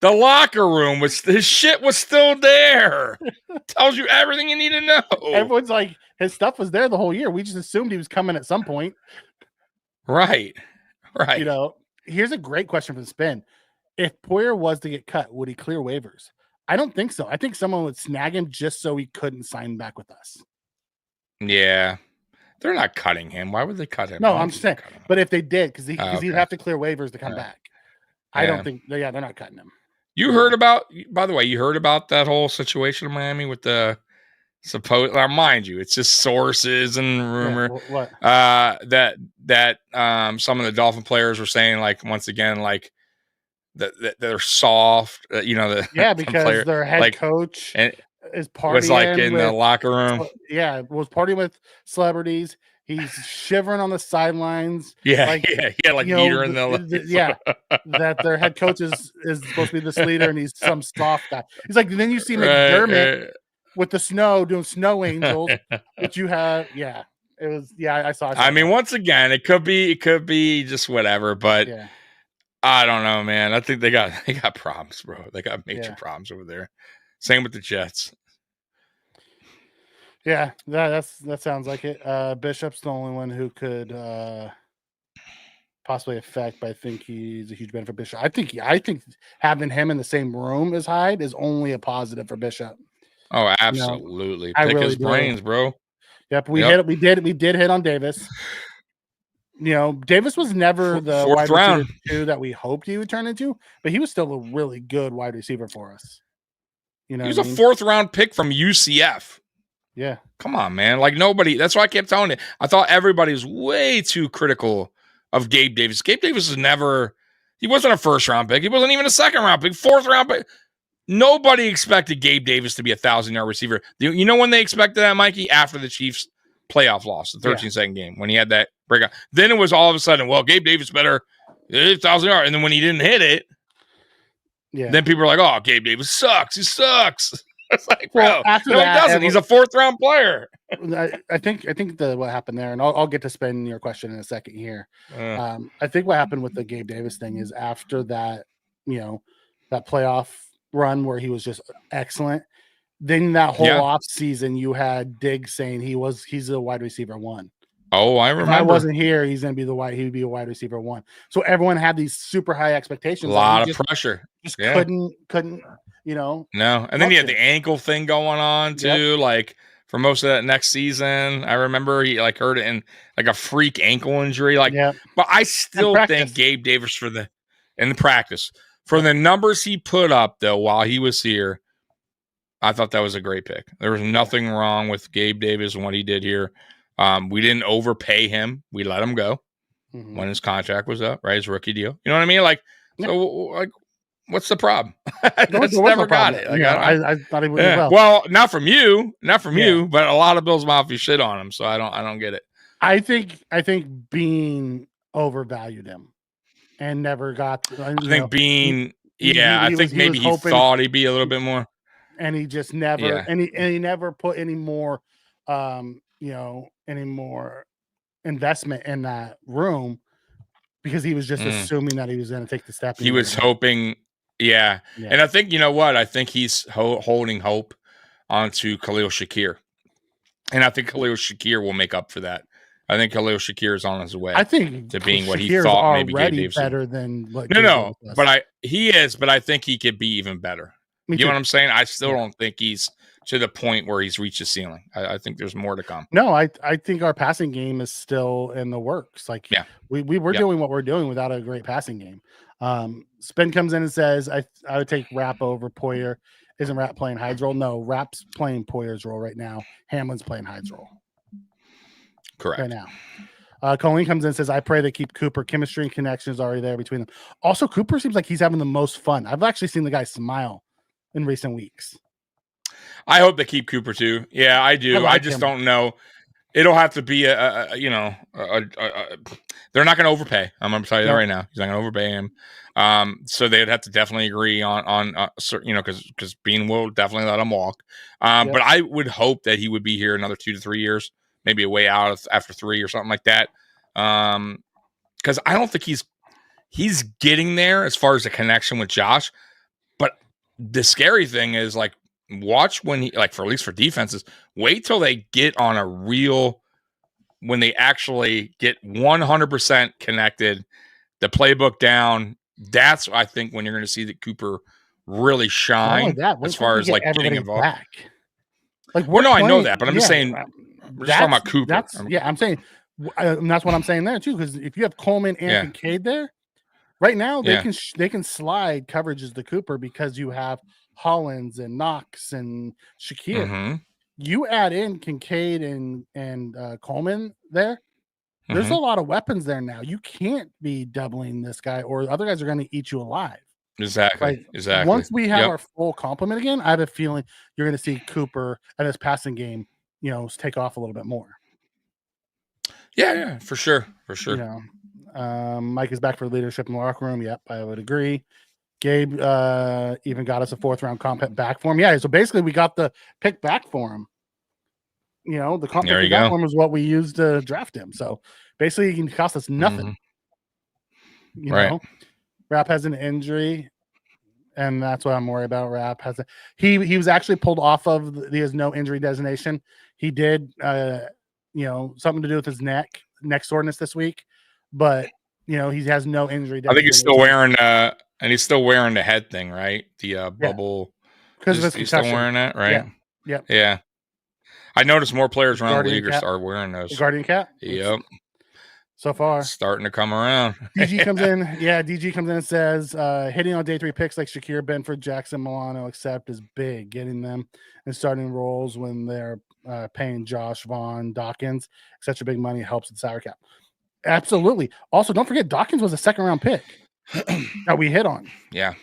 The locker room his shit was still there. Tells you everything you need to know. Everyone's like, his stuff was there the whole year. We just assumed he was coming at some point. Right. Here's a great question for the spin. If Poyer was to get cut, would he clear waivers? I don't think so. I think someone would snag him just so he couldn't sign back with us. Yeah. They're not cutting him. Why would they cut him? No, I'm just saying. But if they did, because he'd have to clear waivers to come back. I don't think, they're not cutting him. You heard about, by the way, that whole situation in Miami with the mind you, it's just sources and rumor that some of the Dolphin players were saying, like, once again, like that they're soft, because their head coach is partying. Was like in the locker room. Yeah, was partying with celebrities. He's shivering on the sidelines. Like heater in the that their head coach is supposed to be this leader, and he's some soft guy. He's like, then you see McDermott with the snow doing snow angels, which you have, It was, yeah, I saw. I mean, once again, it could be just whatever, but yeah, I don't know, man. I think they got problems, bro. They got major problems over there. Same with the Jets. yeah, that sounds like it. Bishop's the only one who could possibly affect, but I think he's a huge benefit for Bishop. I think having him in the same room as Hyde is only a positive for Bishop. Oh, absolutely. I Pick really his do. brains, bro. Yep, we did hit on Davis. Davis was never the Fourth wide round. receiver 2 that we hoped he would turn into, but he was still a really good wide receiver for us. He was a fourth round pick from UCF. Yeah. Come on, man. Like nobody. That's why I kept telling you. I thought everybody was way too critical of Gabe Davis. Gabe Davis was never. He wasn't a first round pick. He wasn't even a second round pick. Fourth round pick. Nobody expected Gabe Davis to be a 1,000-yard receiver. You know when they expected that, Mikey? After the Chiefs playoff loss, the 13-second game, when he had that breakout. Then it was all of a sudden, well, Gabe Davis better 1,000 yards. And then when he didn't hit it, then people were like, oh, Gabe Davis sucks. He sucks. It's like, bro, after no, that, he doesn't. He's a fourth-round player. I think what happened there, and I'll get to spin your question in a second here. I think what happened with the Gabe Davis thing is after that, that playoff run where he was just excellent. Then that whole off season, you had Diggs saying he's a wide receiver 1. Oh, I remember. If I wasn't here, he's gonna be he would be a wide receiver 1. So everyone had these super high expectations. A lot of pressure. Just couldn't. No, and then he had the ankle thing going on too. Like for most of that next season, I remember he hurt it in like a freak ankle injury. But I still think Gabe Davis in the practice for the numbers he put up though while he was here, I thought that was a great pick. There was nothing wrong with Gabe Davis and what he did here. We didn't overpay him. We let him go when his contract was up, right? His rookie deal. You know what I mean? What's the problem? That's never got it. I thought he would do well. Well, not from you, but a lot of Bills Mafia shit on him, so I don't get it. I think Bean overvalued him and never got. I think Bean. I think maybe he thought he'd be a little bit more, and he just never. And he never put any more, any more investment in that room because he was just assuming that he was going to take the step. He was hoping. Yeah. And I think, you know what? I think he's holding hope onto Khalil Shakir. And I think Khalil Shakir will make up for that. I think Khalil Shakir is on his way. I think to being what he Shakir's thought maybe Gabe already Davis better than what he is, but I think he could be even better. You know what I'm saying? I still don't think he's to the point where he's reached the ceiling. I think there's more to come. No, I think our passing game is still in the works. We were doing what we're doing without a great passing game. Spin comes in and says, I would take Rapp over Poyer. Isn't Rapp playing Hyde's role? No, Rapp's playing Poyer's role right now. Hamlin's playing Hyde's role. Correct. Right now. Colleen comes in and says, I pray they keep Cooper. Chemistry and connection is already there between them. Also, Cooper seems like he's having the most fun. I've actually seen the guy smile in recent weeks. I hope they keep Cooper too. Yeah, I do. I just don't know. It'll have to be they're not going to overpay. I'm going to tell you that right now. He's not going to overpay him. So they would have to definitely agree on because Bean will definitely let him walk. But I would hope that he would be here another 2 to 3 years, maybe a way out after 3 or something like that. Because I don't think he's getting there as far as the connection with Josh. But the scary thing is watch when he for at least for defenses, wait till they get on a real when they actually get 100% connected, the playbook down. That's I think when you're going to see that Cooper really shine as far as getting involved. Back. I know that, but I'm just saying we're just talking about Cooper. I'm saying that's what I'm saying there too. Because if you have Coleman and Kincaid there right now, they can slide coverages to Cooper because you have Hollins and Knox and Shakir. You add in Kincaid and Coleman there. There's a lot of weapons there now. You can't be doubling this guy, or other guys are going to eat you alive. Exactly. Once we have our full complement again, I have a feeling you're going to see Cooper and his passing game, take off a little bit more. Yeah, for sure. Mike is back for leadership in the locker room. Yep, I would agree. Gabe even got us a 4th round comp back for him. Yeah, so basically we got the pick back for him. You know, the comp There pick you we got go. for him was what we used to draft him. So basically, he can cost us nothing. You Right. know, Rap has an injury, and that's what I'm worried about. Rap has he was actually pulled off of he has no injury designation. He did, something to do with his neck soreness this week, but he has no injury I think designation. he's still wearing and he's still wearing the head thing, right? The bubble. Because of his He's still concussion. wearing that, right? Yep. Yeah. I noticed more players around the Guardian league cap. are wearing those. The Guardian cap? Yep. So far. Starting to come around. DG comes in. Yeah, DG comes in and says, hitting on day 3 picks like Shakir, Benford, Jackson, Milano, except is big. Getting them and starting roles when they're paying Josh, Vaughn, Dawkins, such big money helps with the salary cap. Absolutely. Also, don't forget Dawkins was a 2nd-round pick that we hit on. Yeah.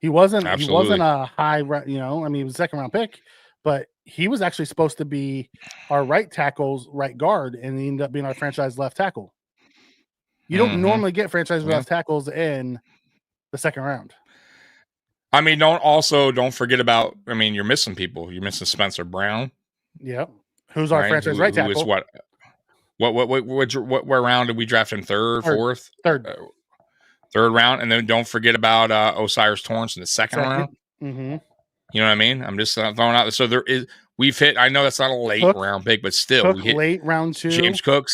He wasn't Absolutely. a high, he was a 2nd-round pick, but he was actually supposed to be our right tackle's right guard, and he ended up being our franchise left tackle. You don't normally get franchise left tackles in the 2nd round. I mean, don't forget about. I mean, you're missing people. You're missing Spencer Brown. Yep. Who's our franchise right tackle? Who is what round did we draft him? Third, fourth, third round, and then don't forget about Osiris Torrance in the second round. Mm-hmm. You know what I mean? I'm just throwing out. So we've hit. I know that's not a late round pick, but still, we hit late round 2. James Cook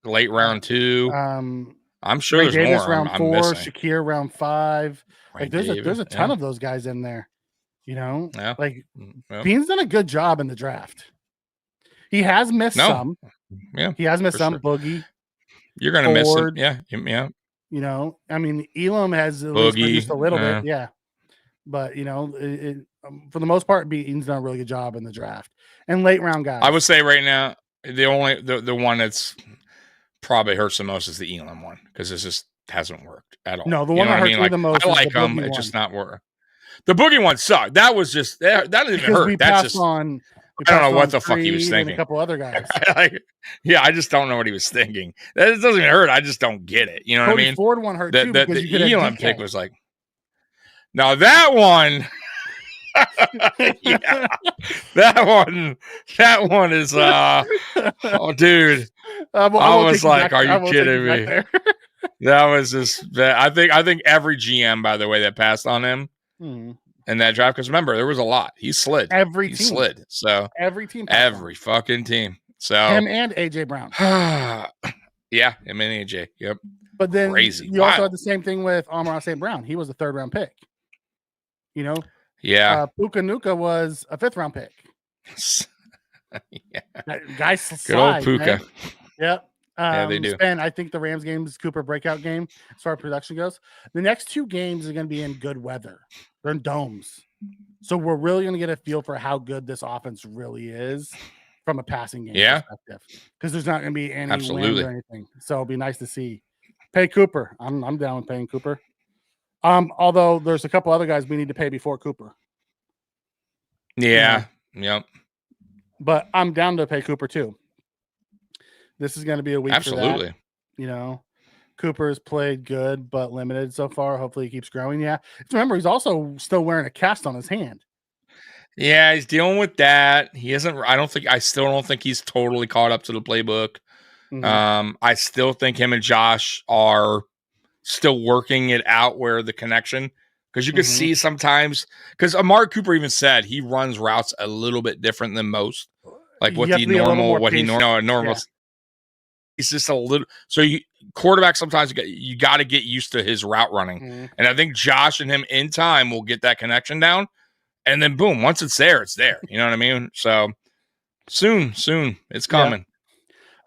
late round 2. I'm sure Ray there's Davis, more. round 4, missing. Shakir round 5. Ray Like there's Davis, a ton of those guys in there. Yeah. Like Bean's done a good job in the draft. He has missed some. Yeah, he has missed some. Sure. Boogie. You're gonna miss him. Yeah. I mean, Elam has at least just a little bit. Yeah. But for the most part, Bean's done a really good job in the draft and late round guys. I would say right now the one that's probably hurts the most is the Elam one because this just hasn't worked at all. No, the one that hurts me the most. I like him. It's just not working. The Boogie one sucked. That was just that didn't even hurt. That's just on. I don't know what the fuck he was thinking. A couple other guys. I just don't know what he was thinking. That doesn't even hurt. I just don't get it. You know what I mean? Ford one hurt too. The Elam pick was like, now that one. Yeah, that one is oh dude, I was like, are you kidding me? That was just I think every GM, by the way, that passed on him in that draft, because remember there was a lot. He slid. He slid. So every team, every fucking team. So him and AJ Brown. Yeah, him and AJ. Yep. But then crazy. You also had the same thing with Amon-Ra St. Brown. He was a 3rd round pick. Yeah. Puka Nuka was a 5th round pick. Yeah. Guy good old Puka. Man. Yep. Yeah, they do. And I think the Rams game is Cooper breakout game as far as production goes. The next 2 games are going to be in good weather. They're in domes. So we're really going to get a feel for how good this offense really is from a passing game perspective. Because there's not going to be any wind or anything. So it'll be nice to see. Pay Cooper. I'm down with paying Cooper. Although there's a couple other guys we need to pay before Cooper. Yeah. Yep. But I'm down to pay Cooper too. This is going to be a week. Absolutely. For that. Cooper's played good but limited so far. Hopefully he keeps growing. Yeah. Remember, he's also still wearing a cast on his hand. Yeah, he's dealing with that. He isn't. I still don't think he's totally caught up to the playbook. Mm-hmm. I still think him and Josh are still working it out where the connection, because you can see sometimes, because Amari Cooper even said he runs routes a little bit different than most, like what he normal. Yeah. He's just a little. So quarterback sometimes you got to get used to his route running, and I think Josh and him in time will get that connection down, and then boom, once it's there, it's there. You know what I mean? So soon, it's coming.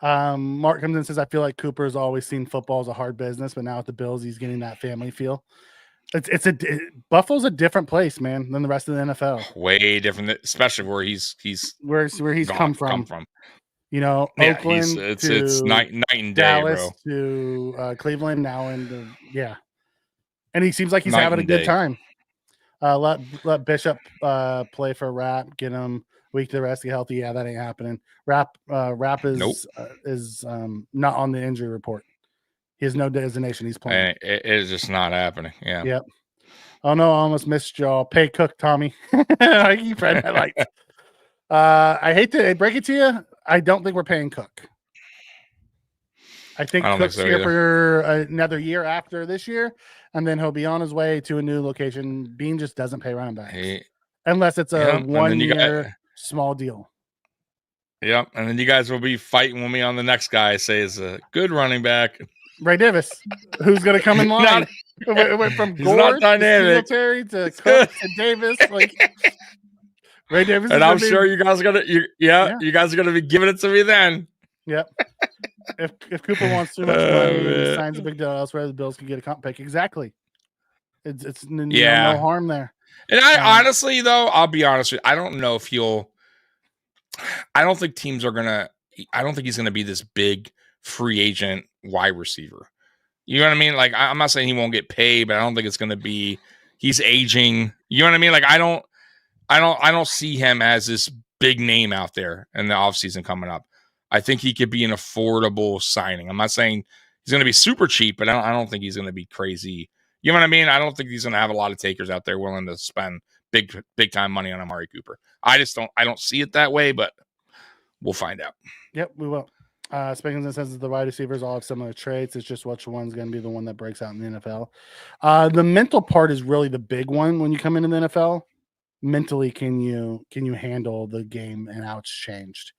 Yeah. Mark comes in and says, I feel like Cooper's always seen football as a hard business, but now at the Bills, he's getting that family feel. Buffalo's a different place, man, than the rest of the NFL. Way different, especially where he's where he's come from. Oakland it's night and day, Dallas bro. To Cleveland now, and and he seems like he's having a good time. Let Bishop play for Rap, get him week to the rest, get healthy. Yeah, that ain't happening. Rap is not on the injury report. He has no designation. He's playing. It is just not happening. Yeah. Yep. Oh no, I almost missed y'all. Pay Cook, Tommy. I keep reading that like. I hate to break it to you. I don't think we're paying Cook. I think I don't think Cook's so here either. for another year after this year, and then he'll be on his way to a new location. Bean just doesn't pay running backs unless it's a Yeah, and then you got 1-year small deal. Yep, and then you guys will be fighting with me on the next guy I say is a good running back. Ray Davis, who's going to come in line? It went from He's not Gore to dynamic. Singletary to Cook to Davis. Like Ray Davis, And is I'm gonna sure be, you guys are gonna, you guys are gonna be giving it to me then. Yep. If Cooper wants too much money and he signs a big deal elsewhere, the Bills can get a comp pick. Exactly. It's no harm there. And I honestly, though, I'll be honest with you, I don't know if I don't think teams are gonna. I don't think he's gonna be this big free agent wide receiver. You know what I mean? Like I'm not saying he won't get paid, but I don't think it's gonna be. He's aging. You know what I mean? Like I don't see him as this big name out there in the offseason coming up. I think he could be an affordable signing. I'm not saying he's going to be super cheap, but I don't think he's going to be crazy. You know what I mean? I don't think he's going to have a lot of takers out there willing to spend big time money on Amari Cooper. I don't see it that way, but we'll find out. Yep, we will. Speaking of says the wide receivers all have similar traits. It's just which one's going to be the one that breaks out in the NFL. The mental part is really the big one when you come into the NFL. Mentally, can you handle the game and how it's changed?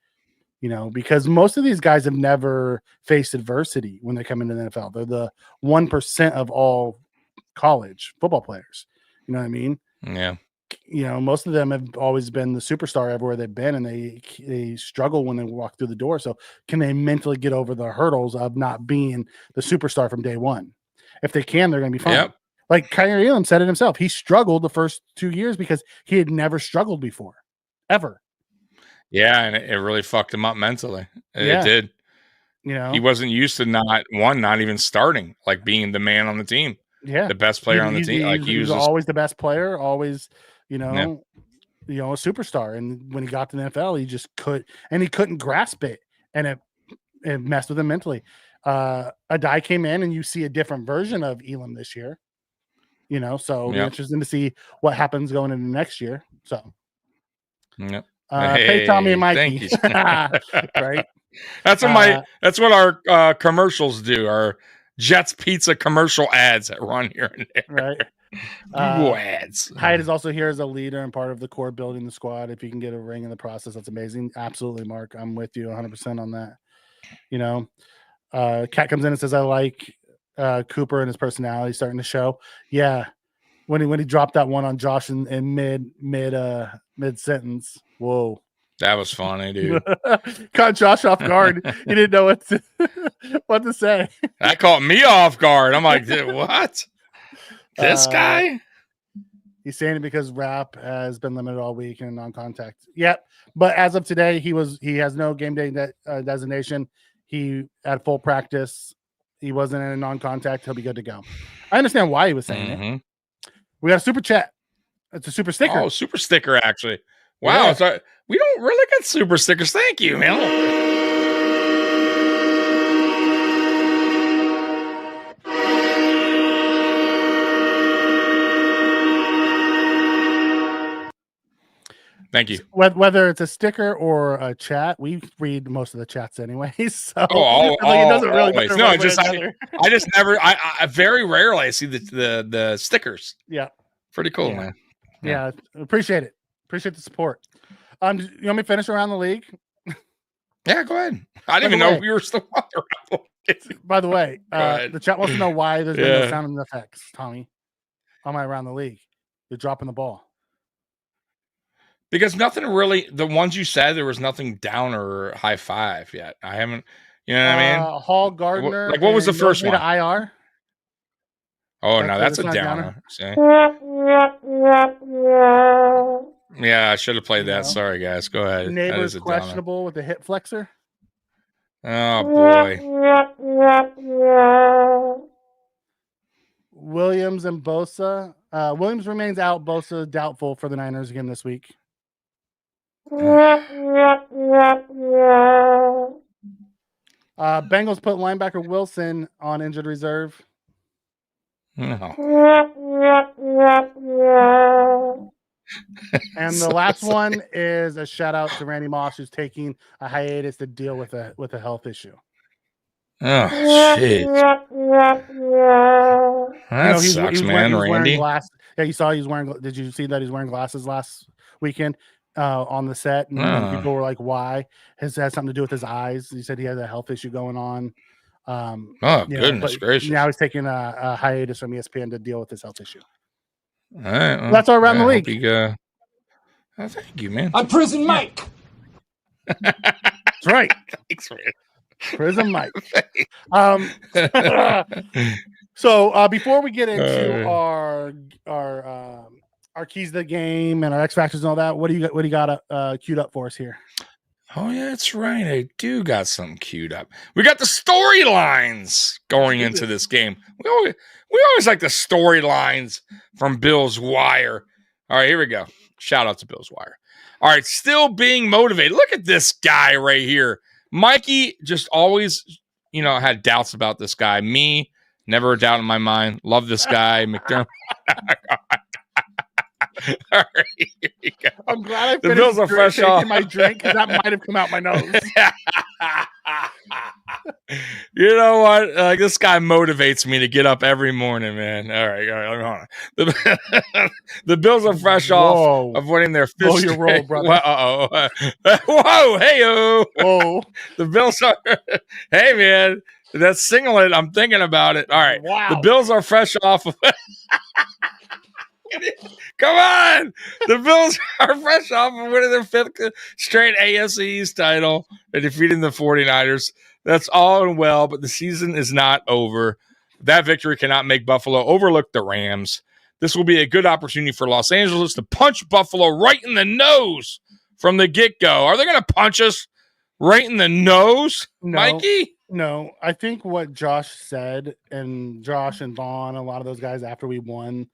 You know, because most of these guys have never faced adversity when they come into the NFL. They're the 1% of all college football players. You know what I mean? Yeah. You know, most of them have always been the superstar everywhere they've been, and they struggle when they walk through the door. So can they mentally get over the hurdles of not being the superstar from day one? If they can, they're going to be fine. Yep. Like Kyrie Elam said it himself. He struggled the first 2 years because he had never struggled before, ever. Yeah, and it really fucked him up mentally. It did. You know, he wasn't used to not even starting, like being the man on the team. Yeah, the best player on the team. Like he was always the best player, always, a superstar. And when he got to the NFL, he just couldn't grasp it, and it messed with him mentally. Adai came in, and you see a different version of Elam this year. So it'll be interesting to see what happens going into next year. So, pay Tommy and Mikey, right? That's what our commercials do. Our Jets Pizza commercial ads that run here and there. Right. Google ads. Hyde is also here as a leader and part of the core building the squad. If you can get a ring in the process, that's amazing. Absolutely, Mark. I'm with you 100% on that. Kat comes in and says, I like Cooper and his personality starting to show. Yeah. When he dropped that one on Josh in mid sentence. Whoa. That was funny, dude. Caught Josh off guard. He didn't know what to say. That caught me off guard. I'm like, what? This guy? He's saying it because Rap has been limited all week and non-contact. Yep. But as of today, he has no game day designation. He had full practice. He wasn't in a non-contact. He'll be good to go. I understand why he was saying it. We got a super chat. It's a super sticker. Oh, super sticker, actually. Wow. Yeah. We don't really get super stickers. Thank you, man. Thank you. Whether it's a sticker or a chat, we read most of the chats anyways. So it doesn't really matter. No, I just never. I very rarely I see the stickers. Yeah, pretty cool, man. Yeah, appreciate it. Appreciate the support. You want me to finish around the league? Yeah, go ahead. I didn't even know we were still on the round. By the way, the chat wants to know why there's no sound and effects, Tommy. On my around the league, you're dropping the ball. Because nothing really, the ones you said, there was nothing down or high five yet. I haven't, you know what I mean? Hall Gardner. What was the first one? IR. Oh, no, that's a downer. Yeah, I should have played that. Sorry, guys. Go ahead. Neighbor's questionable with a hip flexor. Oh, boy. Williams and Bosa. Williams remains out. Bosa doubtful for the Niners again this week. Bengals put linebacker Wilson on injured reserve. No. And the last one is a shout out to Randy Moss, who's taking a hiatus to deal with a health issue. Oh, shit. That sucks, man. He was wearing Randy. glasses. Yeah, you saw he was wearing. Did you see that he's wearing glasses last weekend on the set? And people were like, "Why?" It has something to do with his eyes. He said he had a health issue going on. Goodness gracious! Now he's taking a hiatus from ESPN to deal with his health issue. All right, well, that's all around the league. Thank you, man. I'm Prison Mike. That's right. Thanks, man. Prison Mike. So before we get into our keys to the game and our X factors and all that, what do you got queued up for us here? Oh yeah, that's right. I do got something queued up. We got the storylines going into this game. We always like the storylines from Bill's Wire. All right, here we go. Shout out to Bill's Wire. All right, still being motivated. Look at this guy right here. Mikey just always, had doubts about this guy. Me, never a doubt in my mind. Love this guy, McDermott. All right, here we go. I'm glad I finished the Bills are fresh off my drink because that might have come out my nose. You know what? This guy motivates me to get up every morning, man. All right, hold on. The Bills are fresh off of winning their fifth. Blow your roll, brother. Whoa, hey-o. Whoa. The Bills are. Hey, man, that's singlet. I'm thinking about it. All right. Wow. The Bills are fresh off of. Come on! The Bills are fresh off of winning their fifth straight AFC East title and defeating the 49ers. That's all and well, but the season is not over. That victory cannot make Buffalo overlook the Rams. This will be a good opportunity for Los Angeles to punch Buffalo right in the nose from the get-go. Are they going to punch us right in the nose, Mikey? No. I think what Josh said, and Josh and Vaughn, a lot of those guys after we won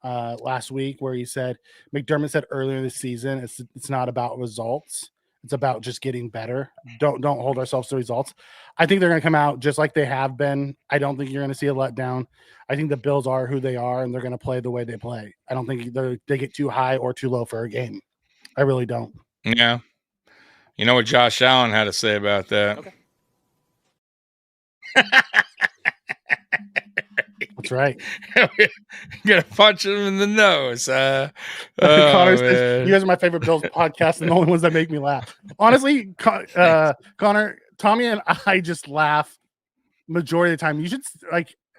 last week, where he said, McDermott said earlier this season, it's not about results. It's about just getting better. Don't hold ourselves to results. I think they're going to come out just like they have been. I don't think you're going to see a letdown. I think the Bills are who they are, and they're going to play the way they play. I don't think they get too high or too low for a game. I really don't. Yeah. You know what Josh Allen had to say about that? Okay. That's right. Gonna punch him in the nose. Connor says, you guys are my favorite Bills podcast and the only ones that make me laugh. Honestly, Connor, Tommy and I just laugh majority of the time. You should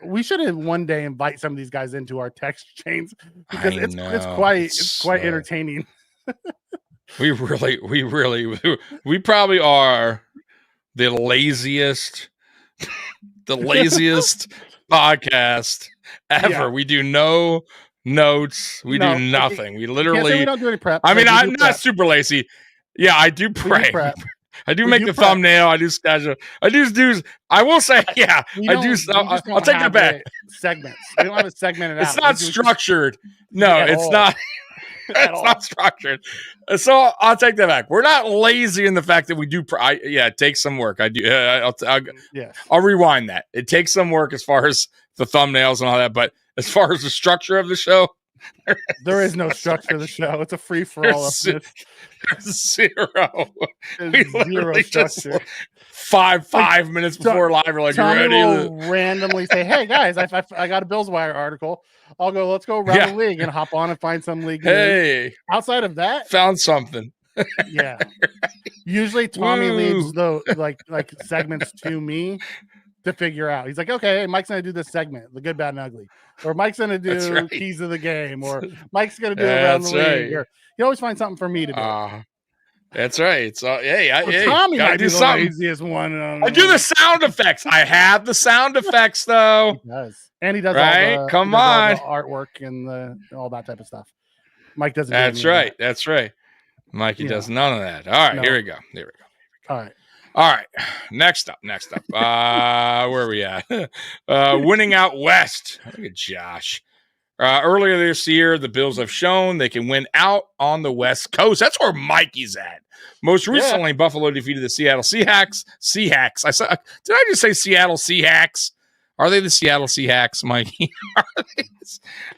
we should have one day invite some of these guys into our text chains because it's quite entertaining. We probably are the laziest podcast ever. Yeah. We do no notes. We do nothing. We literally we don't do any prep. I mean, I'm not super lazy. Yeah, I do prep. I do make the thumbnail. I do schedule. I will say, yeah, I do. I'll take that back. Segments. We don't have a segmented out. It's not structured. No, it's not. It's not structured. So I'll take that back. We're not lazy in the fact that we do. It takes some work. I do. I'll rewind that. It takes some work as far as the thumbnails and all that. But as far as the structure of the show, there is no structure of the show. It's a free for all. Zero. Zero structure. 5 minutes before live, we're like, Tommy ready? Will randomly say, "Hey guys, I got a Bills Wire article. I'll go. Let's go around the league and hop on and find some league." Hey, outside of that, found something. Yeah. Usually Tommy leaves the like segments to me to figure out. He's like, okay, Mike's gonna do this segment, the good, bad, and ugly, or Mike's gonna do keys of the game, or Mike's gonna do around the league. Or, you always find something for me to do. That's right. So Tommy might be the laziest one. I do the sound effects. I have the sound effects though. He does, and he does right. All the, Come he does on, all the artwork and all that type of stuff. Mike doesn't. That's right. That's right. Mikey does none of that. All right, here we go. All right. Next up. Where are we at? Winning out west. Look at Josh. Earlier this year, the Bills have shown they can win out on the West Coast. That's where Mikey's at. Most recently, Buffalo defeated the Seattle Seahawks. Did I just say Seattle Seahawks? Are they the Seattle Seahawks, Mikey?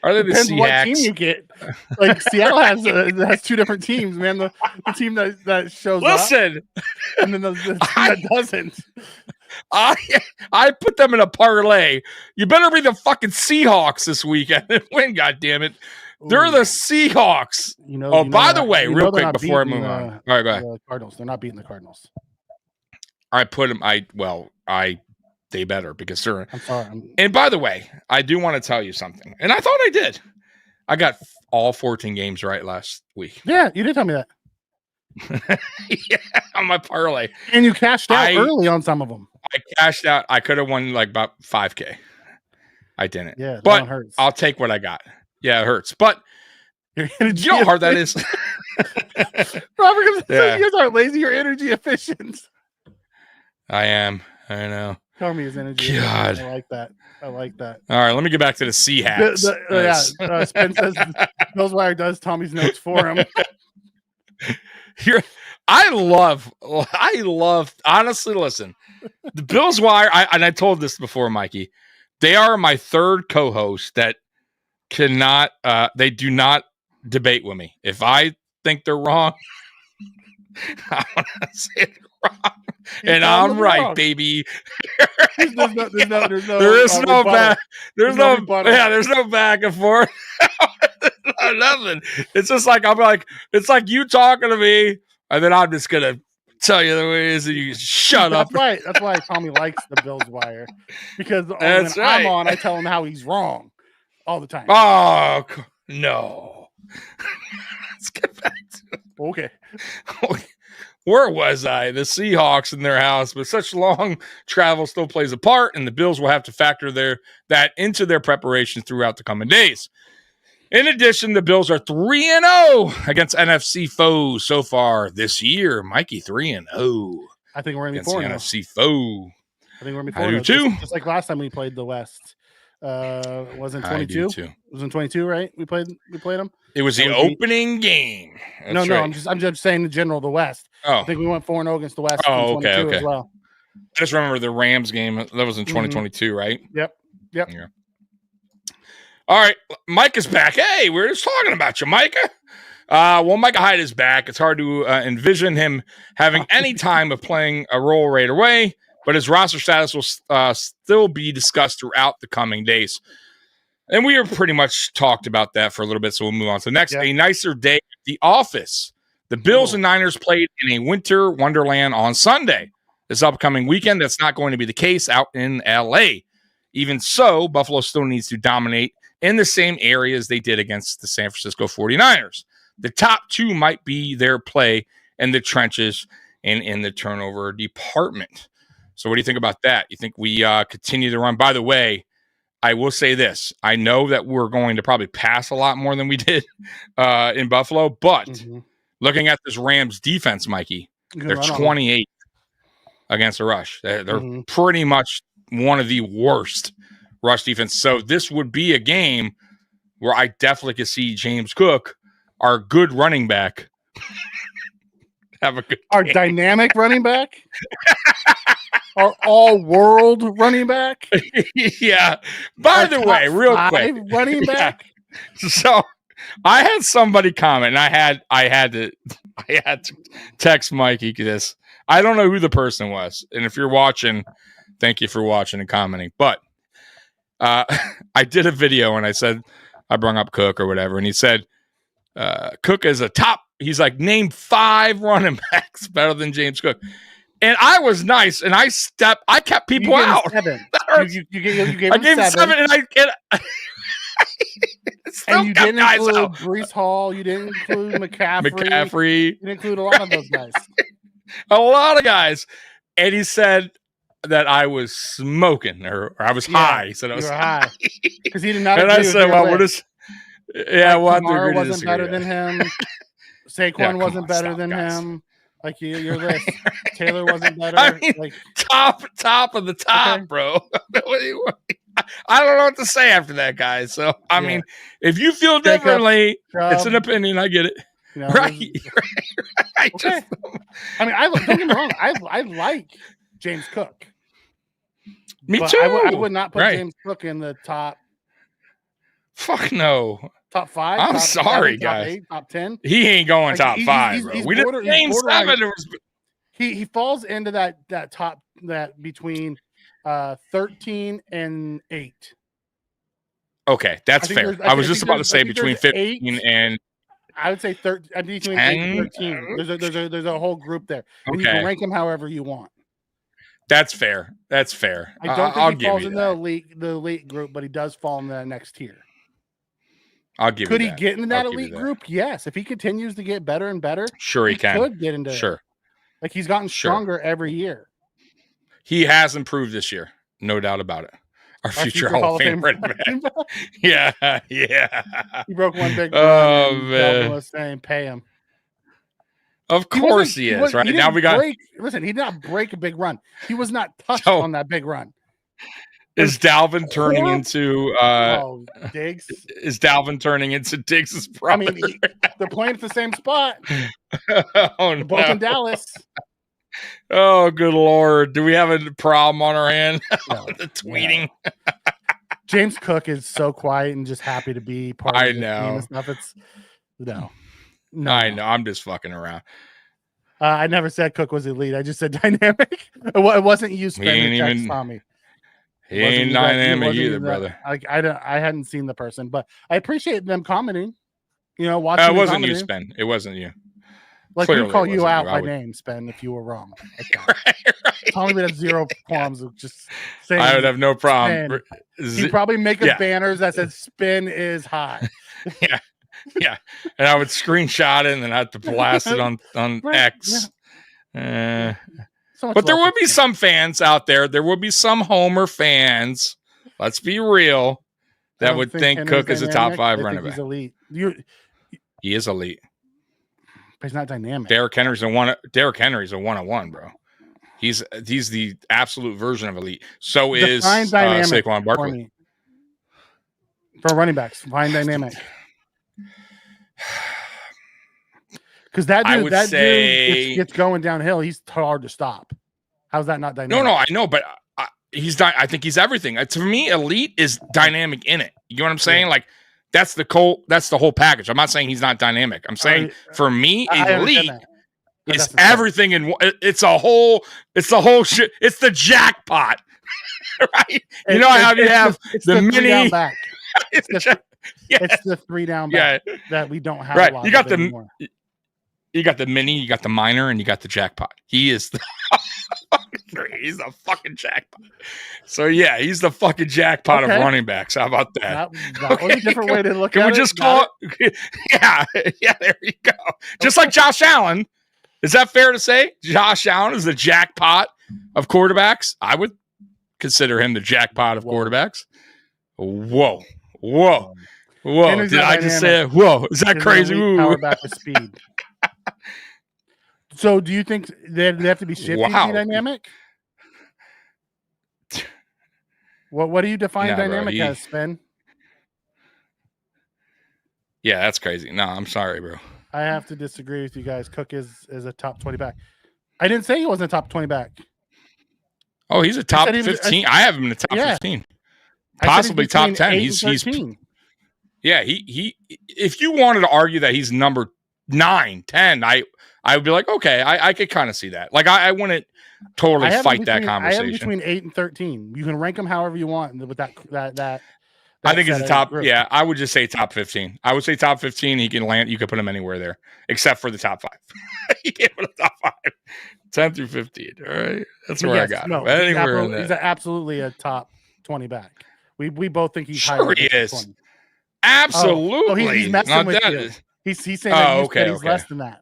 Are they the Depends what Seahawks? team you get. Like Seattle has two different teams, man. The team that shows Listen, up, and then the team that doesn't. I put them in a parlay. You better be the fucking Seahawks this weekend and win. God damn it, they're the Seahawks. By the way, real quick before I move on. All right, go ahead. The Cardinals. They're not beating the Cardinals. I put them. They better because they're. I'm sorry. And by the way, I do want to tell you something. And I thought I did. I got all 14 games right last week. Yeah, you did tell me that. Yeah, on my parlay. And you cashed out early on some of them. I cashed out. I could have won like about $5,000. I didn't. Yeah, but hurts. I'll take what I got. Yeah, it hurts. But you know how hard that is. Robert, you guys aren't lazy. You're energy efficient. I am. I know. Tell me his energy. God. I like that. All right, let me get back to the Seahawks. Spence says Bill's Wire does Tommy's notes for him. I love. Honestly, listen, the Bills Wire. I told this before, Mikey. They are my third co-host that cannot. They do not debate with me. If I think they're wrong, I want to say it wrong. And I'm right, wrong. Baby. There's no back and forth. Nothing. It's just like it's like you talking to me, and then I'm just gonna tell you the way it is, and you shut up. Right. That's why Tommy likes the Bills Wire, because when I'm on, I tell him how he's wrong all the time. Oh no. Let's get back to it. Okay. Where was I? The Seahawks in their house, but such long travel still plays a part, and the Bills will have to factor that into their preparations throughout the coming days. In addition, the Bills are 3-0 against NFC foes so far this year. Mikey, 3-0. I think we're going to be 4-0. NFC foe. I think we're going to be 4-0. I do too. Just like last time we played the West. Wasn't 22? It was in 22, right? We played them. It was the opening game. That's right. I'm just saying in general the West. Oh. I think we went 4-0 against the West. Oh, okay. As well. I just remember the Rams game. That was in 2022, right? Yep. Yeah. All right, Micah's back. Hey, we were just talking about you, Micah. Well, Micah Hyde is back. It's hard to envision him having any time of playing a role right away, but his roster status will still be discussed throughout the coming days. And we have pretty much talked about that for a little bit, so we'll move on to the next. A nicer day at the office. The Bills and Niners played in a winter wonderland on Sunday. This upcoming weekend, that's not going to be the case out in L.A. Even so, Buffalo still needs to dominate in the same areas they did against the San Francisco 49ers. The top two might be their play in the trenches and in the turnover department. So what do you think about that? You think we continue to run? By the way, I will say this. I know that we're going to probably pass a lot more than we did in Buffalo, but looking at this Rams defense, Mikey, they're 28 against the rush. They're pretty much one of the worst rush defense. So this would be a game where I definitely could see James Cook, our good running back, have a good our game. Dynamic running back, our all-world running back. Yeah. By the way, real quick, running back. So I had somebody comment, and I had to text Mikey this. I don't know who the person was, and if you're watching, thank you for watching and commenting. But I did a video and I said, I brought up Cook or whatever. And he said, Cook is a top. He's like, name 5 running backs better than James Cook. And I was nice. And I kept people out. 7. You gave I him gave him 7. And you didn't include Breece Hall. You didn't include McCaffrey. You didn't include a lot of those guys. A lot of guys. And he said that I was smoking or I was high. He said I was high because he did not. And I said, "Well, we're just Kamara wasn't better than him. Saquon wasn't better than him. Like your list, Taylor wasn't better. I mean, like top of the top, bro. I don't know what to say after that, guys. So I mean, if you feel differently, it's an opinion. I get it. You know, right. I mean, don't get me wrong. I like James Cook. Me But too. I would not put Right. James Cook in the top Fuck no. 5. I'm top sorry, 7, top guys. 8, top 10. He ain't going Like, top he's- 5. he's- Bro. he's We did border- he's game borderline. 7. It was He falls into that top that between 13 and 8. okay. That's think fair. there's- I was I just think about to there's- say I think between there's 15 8. and I would say between 8 and 13. There's a whole group there. And you Okay. can rank them however you want. That's fair. That's fair. I don't I'll think he give falls you in that. the elite group, but he does fall in the next tier. I'll give Could you he that. get into that I'll give you elite that. group? Yes. If he continues to get better and better, Sure he can. could get into there. Sure. Like he's gotten Sure. stronger every year. He has improved this year. No doubt about it. Our future Hall of Fame running back. Yeah. Yeah. He broke one big run. Oh, and man. Delvin was saying, pay him. Of course he is, right? Now we got. Listen, he did not break a big run. He was not touched So- on that big run. Is Dalvin turning Horrible. into Diggs. is Dalvin turning into Diggs' I brother? mean, they're playing at the same spot. Oh They're both in no. Dallas. Oh good lord. Do we have a problem on our hand? No. The tweeting. James Cook is so quiet and just happy to be part of I the team know. and stuff. It's no. I know. I'm just fucking around. I never said Cook was elite. I just said dynamic. It wasn't you ain't spending text even- Tommy. He ain't dynamic either, that. brother. I hadn't seen the person, but I appreciate them commenting. You know, watching. It and wasn't you, commenting. Spen. It wasn't you. Like Clearly we call it you wasn't out you. I by would- name, Spen, if you were wrong. right. Tommy would have zero qualms with just saying. I would have no problem. He'd probably make us yeah. banners that said "spin is high." Yeah, and I would screenshot it and then I have to blast it on Right, X. So much But there love would for be Spin. some fans out there. There would be some Homer fans. Let's be real. I That don't would think think Henry's Cook is a top dynamic. 5 I think running He's back. elite. He is elite. But he's not dynamic. Derrick Henry's a 1-on-1, bro. He's the absolute version of elite. So is Define dynamic Saquon for Barkley. me. For running backs, find dynamic. Because I would say- dude gets going downhill. He's hard to stop. How's that not dynamic? No, I know, but he's not. I think he's everything. To me, elite is dynamic in it. You know what I'm saying? Like that's the whole package. I'm not saying he's not dynamic. I'm saying for me, I understand elite that. But is that's the thing. everything in one. It's the whole shit. It's the jackpot, right? You know how you have it's the three down mini. back. It's It's the 3 down back yeah. that we don't have. Right. A lot You got of the- anymore. You got the mini, you got the minor, and you got the jackpot. He is the he's the fucking jackpot. So yeah, he's the fucking jackpot Okay. of running backs. How about that? That was a different way to look Can at we it. just Got call it? Yeah, there you go. Just like Josh Allen. Is that fair to say? Josh Allen is the jackpot of quarterbacks. I would consider him the jackpot of quarterbacks. Whoa. Henry's Did not I just say dynamic. whoa? Is that He's an crazy? elite Ooh. Power back with speed. So, do you think they have to be shifty to Wow. be dynamic? What do you define Nah, bro, dynamic he- as, Sven? Yeah, that's crazy. No, I'm sorry, bro. I have to disagree with you guys. Cook is a top 20 back. I didn't say he wasn't a top 20 back. Oh, he's a top said he was- 15. I have him in the top Yeah. 15. I said he's Possibly top between 10. 8 He's and 13. yeah, he if you wanted to argue that he's number 9, 10, I would be like, okay, I could kind of see that. Like I wouldn't totally I have him fight that between- I have him conversation. between 8 and 13. You can rank them however you want with that. I think he's set a of top. group. Yeah, I would just say top 15. I would say top 15. He can land. You could put him anywhere there, except for the top 5. You can't put him top 5. 10 through 15. All right, that's where I got him. he's Anywhere in he's there. absolutely a top 20 back. We both think he's Sure higher he than is. 20. Absolutely. he's messing Not with that- you. He's saying that you okay, said he's okay. less than that.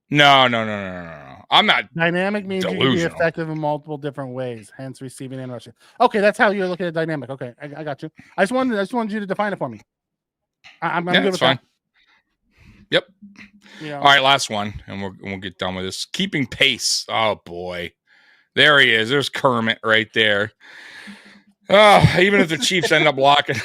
No. I'm not. Dynamic means you can be Delusional. effective in multiple different ways, hence receiving and rushing. Okay, that's how you're looking at dynamic. Okay, I got you. I just wanted you to define it for me. I'm Yeah, good that's with fine. that. Yep. You know, All right, last one, and we'll get done with this. Keeping pace. Oh boy, there he is. There's Kermit right there. Oh, even if the Chiefs end up locking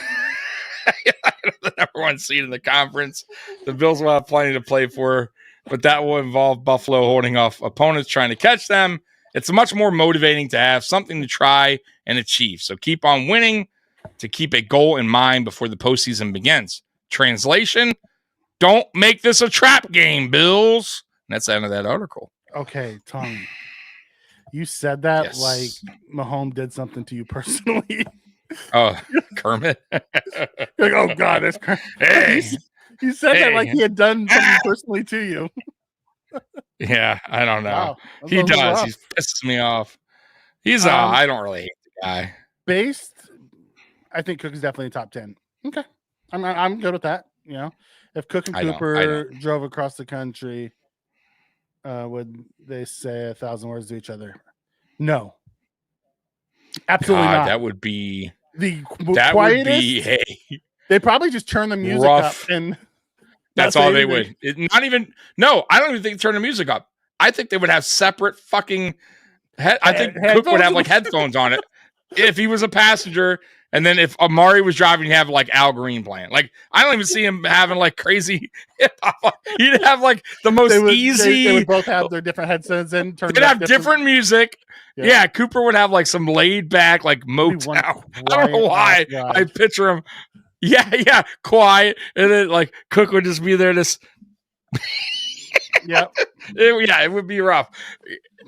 the number 1 seed in the conference, the Bills will have plenty to play for. But that will involve Buffalo holding off opponents trying to catch them, It's much more motivating to have something to try and achieve. So keep on winning to keep a goal in mind before the postseason begins. Translation, don't make this a trap game, Bills. And that's the end of that article. Okay, Tongue. You said that Yes. like Mahomes did something to you personally. Oh, Kermit. Like, oh God, that's Kermit. Hey. You said that like he had done something personally to you. Yeah, I don't know. Wow. He does. He pisses me off. He's I don't really hate the guy. Based, I think Cook is definitely a top 10. Okay. I'm good with that. You know, if Cook and Cooper drove across the country, would they say 1,000 words to each other? No. Absolutely not. That would be the that quietest. Would be hey. They probably just turn the music Rough. up and that's all they would. Not even. No, I don't even think turn the music up. I think they would have separate fucking. I think Cook would have like headphones on it if he was a passenger, and then if Amari was driving, he'd have like Al Green playing. Like I don't even see him having like crazy hip hop. He'd have like the most easy. They would both have their different headsets in. They'd have different music. Yeah, Cooper would have like some laid back like Motown. I don't know why I picture him. Yeah, quiet, and then like Cook would just be there. Just it would be rough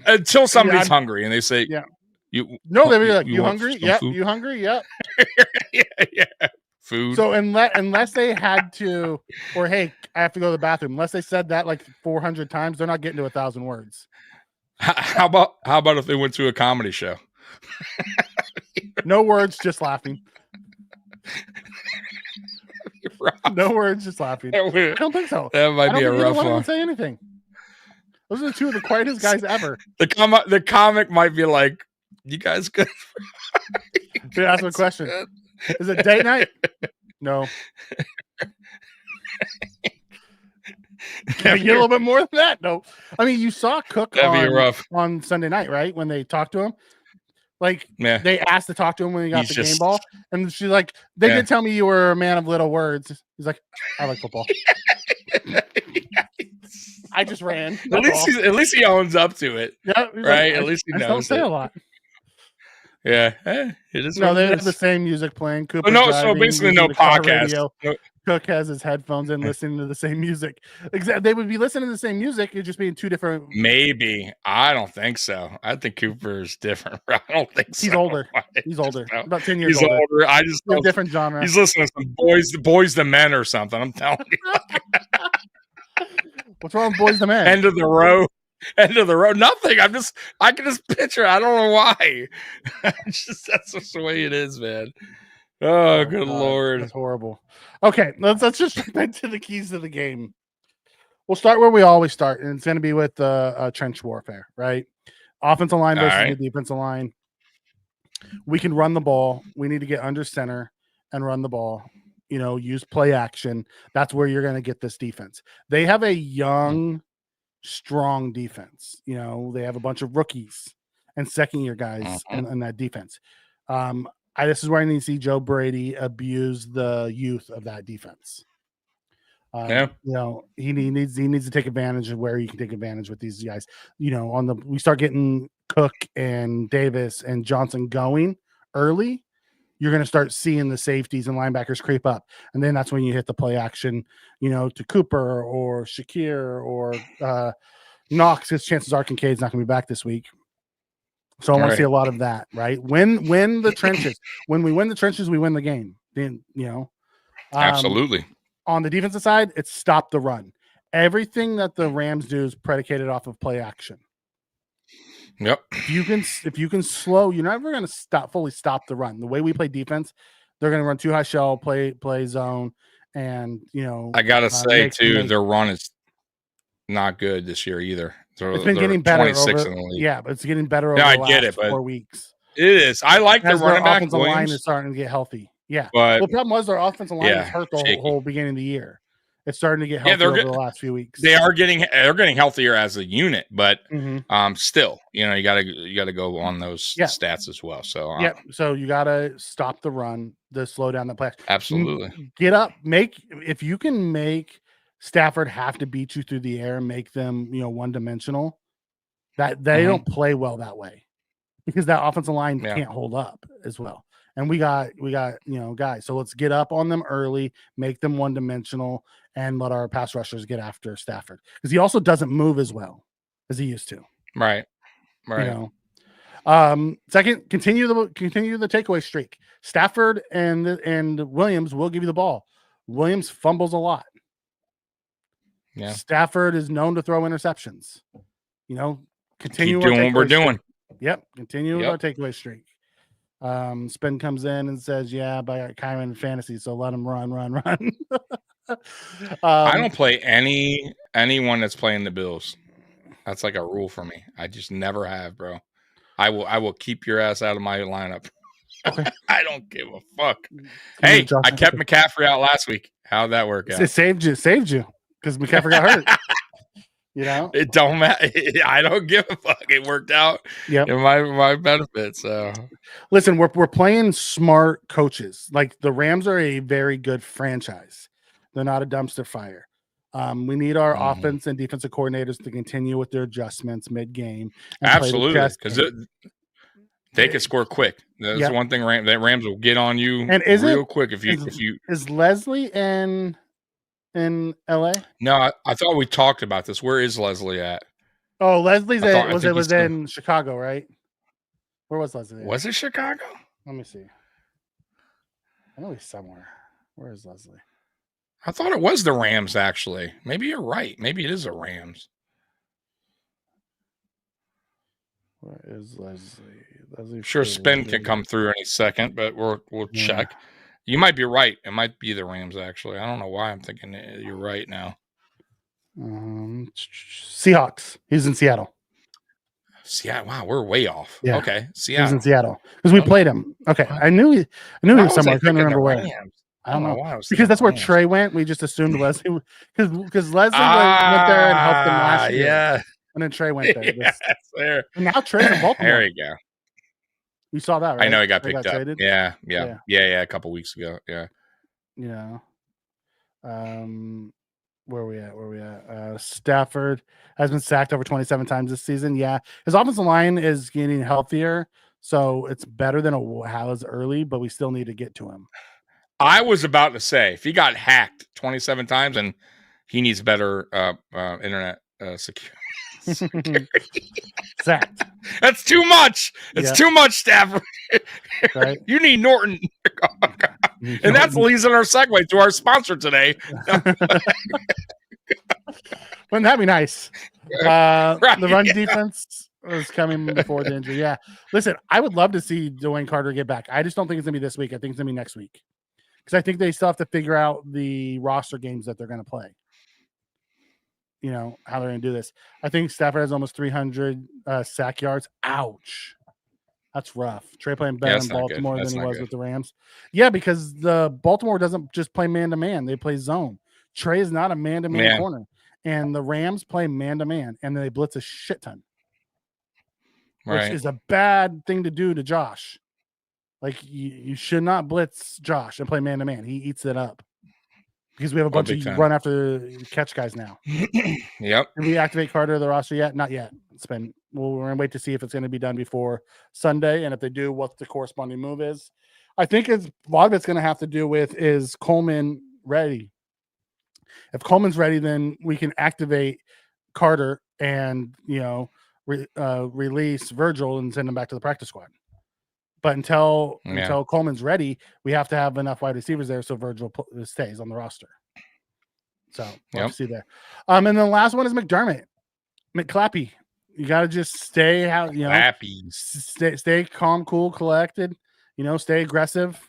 until somebody's hungry and they say, "Yeah, they'd be like, you hungry? Yep, you hungry? Yep, yeah, food." So unless they had to, or hey, I have to go to the bathroom. Unless they said that like 400 times, they're not getting to 1,000 words. How about if they went to a comedy show? No words, just laughing. No words, just laughing. I don't think so. That might be a rough one. Don't say anything. Those are the two of the quietest guys ever. The comic might be like, "You guys good?" They ask him a question. Good? Is it date night? No. Can I get a little bit more than that? No. I mean, you saw Cook on Sunday night, right? When they talked to him. Like, they asked to talk to him when he got the game ball. And she's like, they did tell me you were a man of little words. He's like, I like football. I just ran. At least he owns up to it. Yeah. Right? At least he knows. I don't say a lot. Yeah. It is. No, they have the same music playing. Cooper so basically no podcast. Cook has his headphones in listening to the same music. They would be listening to the same music. It'd just be in two different. Maybe. I don't think so. I think Cooper's different. I don't think so. He's older. He's older. About 10 years older. I just know different genre. He's listening to some Boys to Men or something. I'm telling you. What's wrong with Boys to Men? End of the road. Nothing. I can just picture. I don't know why. That's just the way it is, man. Oh, good Lord. That's horrible. Okay, let's just jump into the keys to the game. We'll start where we always start, and it's going to be with trench warfare, right? Offensive line versus the defensive line. We can run the ball. We need to get under center and run the ball. Use play action. That's where you're going to get this defense. They have a young, strong defense. They have a bunch of rookies and second-year guys in that defense. This is where I need to see Joe Brady abuse the youth of that defense. He needs to take advantage of where you can take advantage with these guys. We start getting Cook and Davis and Johnson going early, you're going to start seeing the safeties and linebackers creep up, and then that's when you hit the play action, to Cooper or Shakir or Knox. Because chances are Kincaid's not going to be back this week. So I want to see a lot of that, right? Win the trenches. When we win the trenches, we win the game. Then, absolutely. On the defensive side, it's stop the run. Everything that the Rams do is predicated off of play action. Yep. If you can slow, you're never going to fully stop the run. The way we play defense, they're going to run too high shell, play zone, and I gotta say too, their run is not good this year either. It's been getting better but it's getting better over the last 4 weeks. It is. I like the running back. Offensive line is starting to get healthy. Yeah, but the problem was their offensive line was hurt the whole beginning of the year. It's starting to get healthy over the last few weeks. They're getting healthier as a unit, but still, you gotta go on those stats as well. So so you gotta stop the run, to slow down the play. Absolutely. Get up, if you can make Stafford have to beat you through the air and make them, one-dimensional, That they don't play well that way because that offensive line can't hold up as well. And we got guys. So let's get up on them early, make them one-dimensional, and let our pass rushers get after Stafford because he also doesn't move as well as he used to. Right. Second, continue the takeaway streak. Stafford and Williams will give you the ball. Williams fumbles a lot. Yeah. Stafford is known to throw interceptions. Continue Keep doing what we're doing. Yep. Continue with our takeaway streak. Spin comes in and says, but I got Kyron in fantasy, so let him run. I don't play anyone that's playing the Bills. That's like a rule for me. I just never have, bro. I will keep your ass out of my lineup. Okay. I don't give a fuck. Hey, I kept McCaffrey out last week. How'd that work out? It saved you because McCaffrey got hurt. It don't matter. I don't give a fuck. It worked out in my benefit. So listen, we're playing smart coaches. Like the Rams are a very good franchise. They're not a dumpster fire. We need our offense and defensive coordinators to continue with their adjustments mid-game. Absolutely, because they can score quick. That's one thing. Rams will get on you real quick if you. Is Leslie in LA? No, I thought we talked about this. Where is Leslie at? Oh, Leslie's was in Chicago, right? Where was Leslie? Was it Chicago? Let me see. I know he's somewhere. Where is Leslie? I thought it was the Rams, actually. Maybe you're right. Maybe it is the Rams. Where is Leslie? Sure, Spin can come through any second, but we'll check. You might be right. It might be the Rams, actually. I don't know why I'm thinking you're right now. Seahawks. He's in Seattle. Seattle. Wow, we're way off. Yeah. Okay, Seattle. He's in Seattle because we played him. Okay, I knew he was somewhere. I couldn't remember where. Rams? I don't know why. Because that's where Trey went. We just assumed Leslie because Leslie went there and helped him last year. Yeah. And then Trey went there. Yes, there. And now Trey's in Baltimore. There you go. You saw that, right? I know he got picked up. Traded? Yeah. A couple weeks ago. Yeah. Where are we at? Stafford has been sacked over 27 times this season. Yeah. His offensive line is getting healthier, so it's better than it was early, but we still need to get to him. I was about to say, if he got hacked 27 times, and he needs better internet security. Sacked. That's too much. It's too much, Stafford. Right. You need Norton. And that leads in our segue to our sponsor today. Wouldn't that be nice? The run defense was coming before the injury. Yeah. Listen, I would love to see Dwayne Carter get back. I just don't think it's going to be this week. I think it's going to be next week. Because I think they still have to figure out the roster games that they're going to play. How they're going to do this. I think Stafford has almost 300 sack yards. Ouch. That's rough. Trey playing better in Baltimore than he was with the Rams. Yeah, because the Baltimore doesn't just play man-to-man. They play zone. Trey is not a man-to-man corner. And the Rams play man-to-man, and they blitz a shit ton. Which is a bad thing to do to Josh. Like, you should not blitz Josh and play man-to-man. He eats it up. Because we have a bunch of run after catch guys now. Yep. Did we activate Carter to the roster yet? Not yet. We're going to wait to see if it's going to be done before Sunday. And if they do, what the corresponding move is. I think a lot of it's going to have to do with, is Coleman ready? If Coleman's ready, then we can activate Carter and, release Virgil and send him back to the practice squad. But until Coleman's ready, we have to have enough wide receivers there so Virgil stays on the roster. So we'll see there. And then the last one is McClappy. You got to just stay out. Stay calm, cool, collected. Stay aggressive.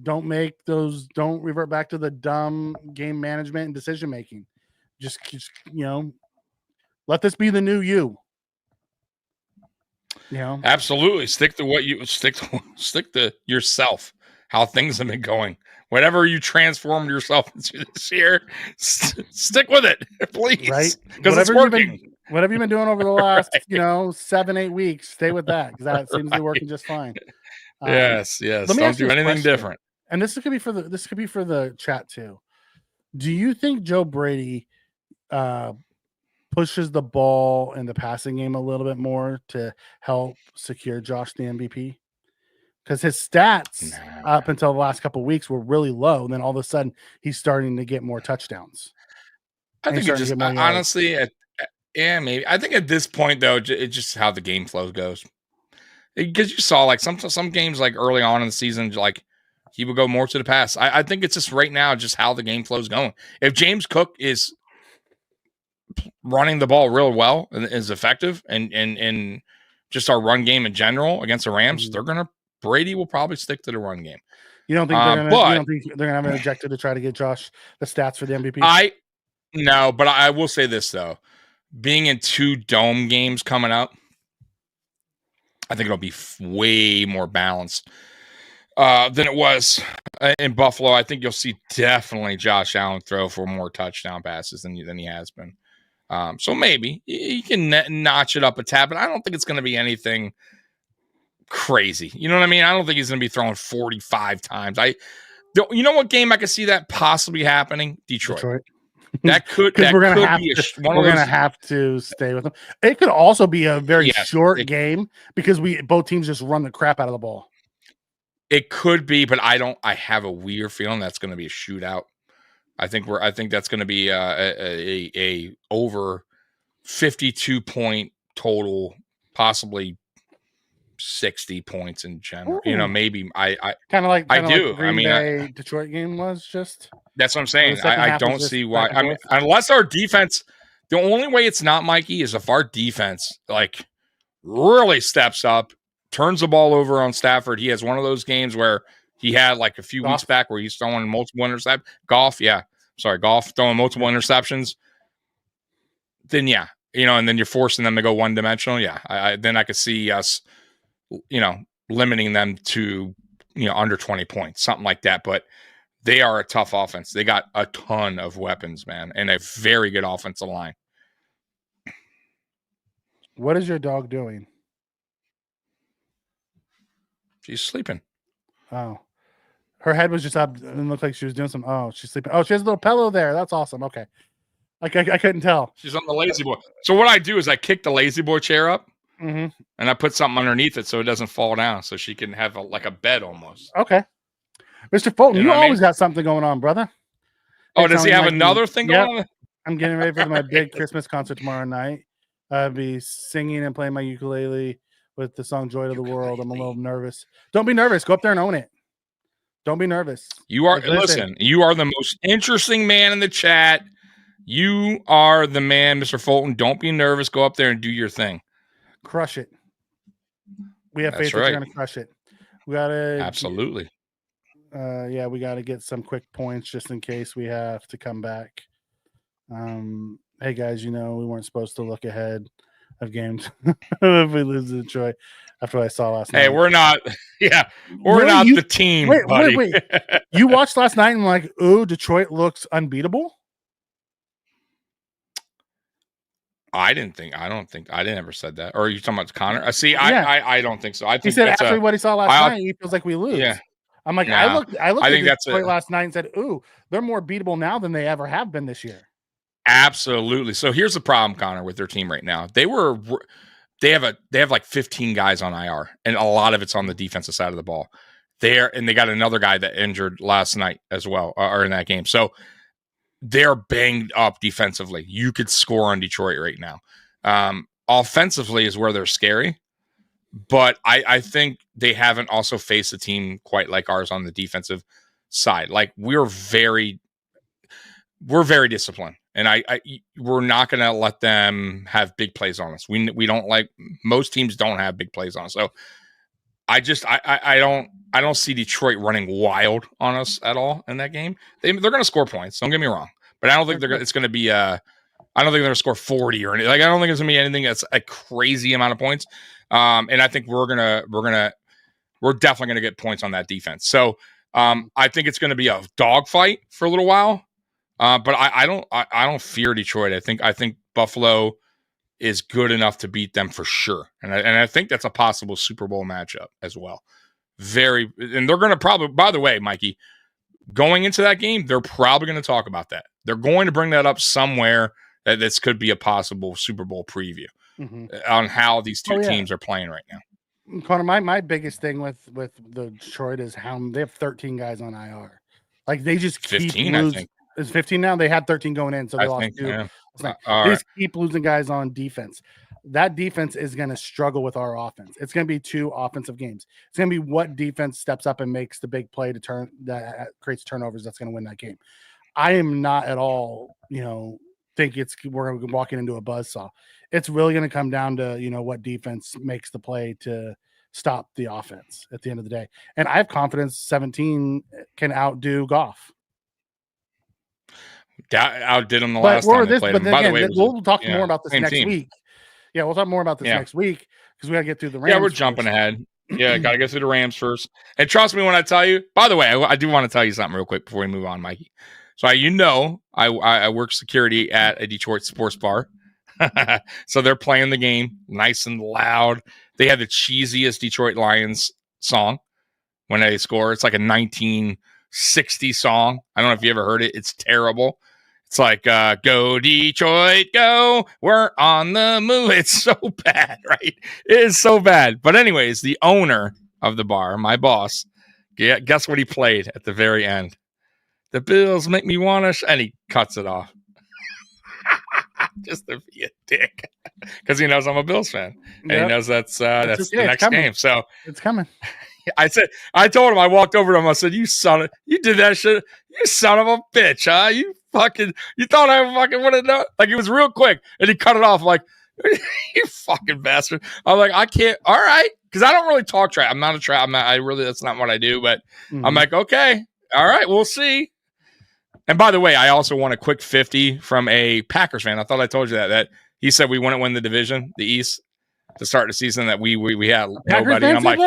Don't revert back to the dumb game management and decision making. Just let this be the new you. Absolutely. Stick to yourself, how things have been going. Whatever you transformed yourself into this year, stick with it, please. Right? Because it's working. Whatever you've been doing over the last, 7-8 weeks, stay with that because that seems to be working just fine. Yes. Don't do anything different. And this could be for the chat too. Do you think Joe Brady pushes the ball in the passing game a little bit more to help secure Josh the MVP? Because his stats up until the last couple of weeks were really low. And then all of a sudden, he's starting to get more touchdowns. I think it just honestly, yeah, maybe. I think at this point though, it's just how the game flow goes. Because you saw like some games like early on in the season, like he would go more to the pass. I think it's just right now just how the game flow is going. If James Cook is running the ball real well and is effective, and just our run game in general against the Rams, Brady will probably stick to the run game. You don't think they're gonna have an objective to try to get Josh the stats for the MVP? No, but I will say this though, being in 2 dome games coming up, I think it'll be way more balanced than it was in Buffalo. I think you'll see definitely Josh Allen throw for more touchdown passes than he has been. So maybe he can notch it up a tad, but I don't think it's going to be anything crazy. You know what I mean? I don't think he's going to be throwing 45 times. You know what game I could see that possibly happening? Detroit. That could we're gonna have to stay with them. It could also be a very short game because both teams just run the crap out of the ball. It could be, but I have a weird feeling that's going to be a shootout. I think that's going to be a over 52 point total, possibly 60 points in general. Ooh. You know, maybe I kind of like I do. Like Green Bay Detroit game was just. That's what I'm saying. I don't see why. I mean, unless our defense, the only way it's not, Mikey, is if our defense like really steps up, turns the ball over on Stafford. He has one of those games where he had like a few weeks back where he's throwing multiple interceptions. Golf throwing multiple interceptions. Then and then you're forcing them to go one dimensional. Yeah, then I could see us, limiting them to under 20 points, something like that. But they are a tough offense. They got a ton of weapons, man, and a very good offensive line. What is your dog doing? She's sleeping. Oh. Her head was just up and looked like she was doing some. Oh, she's sleeping. Oh, she has a little pillow there. That's awesome. Okay. I couldn't tell. She's on the lazy boy. So what I do is I kick the lazy boy chair up, and I put something underneath it so it doesn't fall down, so she can have like a bed almost. Okay. Mr. Fulton, you always got something going on, brother. Oh, does he have another thing going on? I'm getting ready for my big Christmas concert tomorrow night. I'll be singing and playing my ukulele with the song Joy to the World. I'm a little nervous. Don't be nervous. Go up there and own it. Don't be nervous. You are listen, you are the most interesting man in the chat. You are the man, Mr. Fulton. Don't be nervous. Go up there and do your thing. Crush it. We have faith that you're going to crush it. We got to absolutely. We got to get some quick points just in case we have to come back. Hey guys, we weren't supposed to look ahead of games if we lose to Detroit after what I saw last night. Hey, we're not. Yeah, we're not the team. Wait. You watched last night and like, ooh, Detroit looks unbeatable. I don't ever said that. Or are you talking about Connor? I don't think so. I think he said after what he saw last night, he feels like we lose. Yeah. I'm like, I looked at Detroit last night and said, ooh, they're more beatable now than they ever have been this year. Absolutely. So here's the problem, Connor, with their team right now. They have like 15 guys on IR, and a lot of it's on the defensive side of the ball. And they got another guy that injured last night as well, or in that game. So they're banged up defensively. You could score on Detroit right now. Offensively is where they're scary, but I think they haven't also faced a team quite like ours on the defensive side. Like we're very disciplined, and we're not going to let them have big plays on us. We don't like, most teams don't have big plays on us. So I don't see Detroit running wild on us at all in that game. They're going to score points. Don't get me wrong, but I don't think it's going to be I don't think they're going to score 40 or anything. Like I don't think it's going to be anything that's a crazy amount of points. And I think we're definitely going to get points on that defense. So I think it's going to be a dogfight for a little while. But I don't fear Detroit. I think Buffalo is good enough to beat them for sure. And I think that's a possible Super Bowl matchup as well. And they're going to probably, by the way, Mikey, going into that game, they're probably going to talk about that. They're going to bring that up somewhere, that this could be a possible Super Bowl preview Mhm. on how these two Oh, yeah. teams are playing right now. Connor, my biggest thing with the Detroit is how they have 13 guys on IR. Like they just keep 15, I losing. think. It's 15 now. They had 13 going in, so they I lost think, 2. yeah. They All right. just keep losing guys on defense. That defense is going to struggle with our offense. It's going to be 2 offensive games. It's going to be what defense steps up and makes the big play to turn that creates turnovers. That's going to win that game. I am not at all, think we're walking into a buzzsaw. It's really going to come down to, what defense makes the play to stop the offense at the end of the day. And I have confidence 17 can outdo Goff. Outdid him the last time they played him. By the way, we'll talk more about this next week. Yeah, we'll talk more about this next week because we got to get through the Rams. Yeah, we're jumping ahead. Yeah, got to get through the Rams first. And trust me when I tell you, by the way, I do want to tell you something real quick before we move on, Mikey. So I work security at a Detroit sports bar. So they're playing the game nice and loud. They have the cheesiest Detroit Lions song when they score. It's like a 1960 song. I don't know if you ever heard it. It's terrible. It's like, go Detroit, go. We're on the move. It's so bad, right? It is so bad. But anyways, the owner of the bar, my boss, guess what he played at the very end? The Bills make me want to, and he cuts it off. Just to be a dick. Because he knows I'm a Bills fan. And he knows that's the next game. So it's coming. I told him, I walked over to him, I said, you did that shit. You son of a bitch, huh? You thought I fucking would have known? Like, it was real quick. And he cut it off like, you fucking bastard. I'm like, I can't. All right. Because I don't really talk trash. I'm not a trash. That's not what I do. But I'm like, okay. All right. We'll see. And by the way, I also won a quick 50 from a Packers fan. I thought I told you that he said we wouldn't win the division, the East, to start the season, that we had nobody. And I'm like,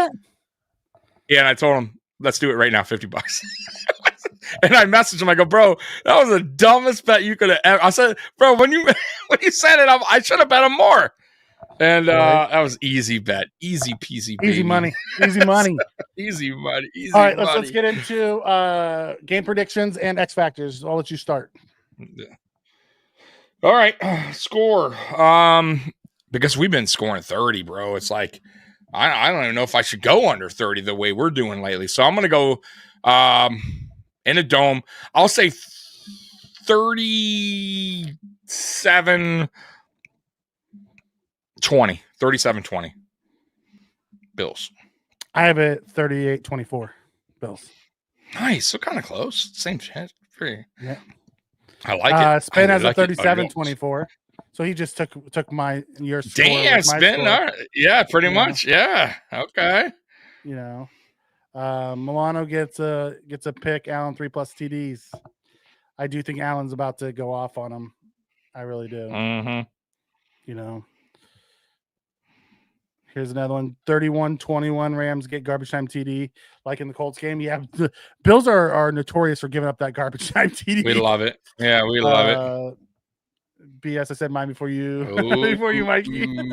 yeah. And I told him, let's do it right now, $50. And I messaged him. I go, bro, that was the dumbest bet you could have ever. I said, bro, when you said it, I should have bet him more. And that was easy bet, easy peasy, baby. Easy money, easy money, easy money. Easy. All right, money. let's get into game predictions and X factors. I'll let you start. Yeah. All right, score. Because we've been scoring 30, bro. It's like I don't even know if I should go under 30 the way we're doing lately. So I'm gonna go in a dome. I'll say 37-20. 37-20. Bills. I have it 38-24. Bills. Nice. So kind of close. Same shit. Pretty. Yeah. I like it. Spin has a 37-24. So he just took your score. Damn, Spin. All right. Yeah, pretty much. Yeah. Okay. Milano gets a pick. Allen 3+ TDs. I do think Allen's about to go off on him. I really do. Mm-hmm. Here's another one. 31-21 Rams get garbage time TD. Like in the Colts game. Yeah, the Bills are notorious for giving up that garbage time TD. We love it. Yeah, we love it. BS, I said mine before you. Before you, Mikey.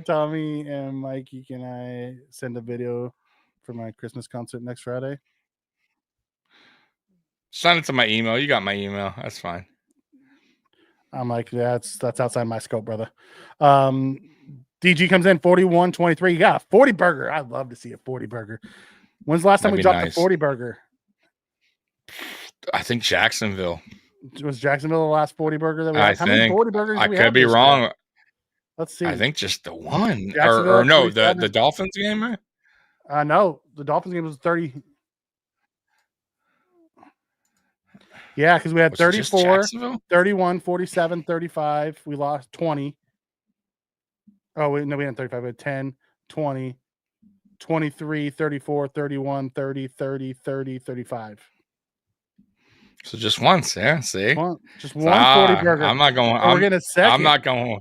Tommy and Mikey, can I send a video for my Christmas concert next Friday? Send it to my email. You got my email. That's fine. I'm like, that's outside my scope, brother. DG comes in 41-23. You got a 40 burger. I'd love to see a 40 burger. When's the last time we dropped a 40 burger? I think Jacksonville. Was Jacksonville the last 40 burger that we had? How many 40 burgers I could be wrong. Year? Let's see. I think just the one. Or no, the Dolphins game, right? No, the Dolphins game was 30. Yeah, because we had 34, 31, 47, 35. We lost 20. Oh, wait, no, we had 35. We had 10, 20, 23, 34, 31, 30, 30, 30, 35. So just once, yeah. See? Just one 40 burger. I'm not going. We're gonna second. I'm not going.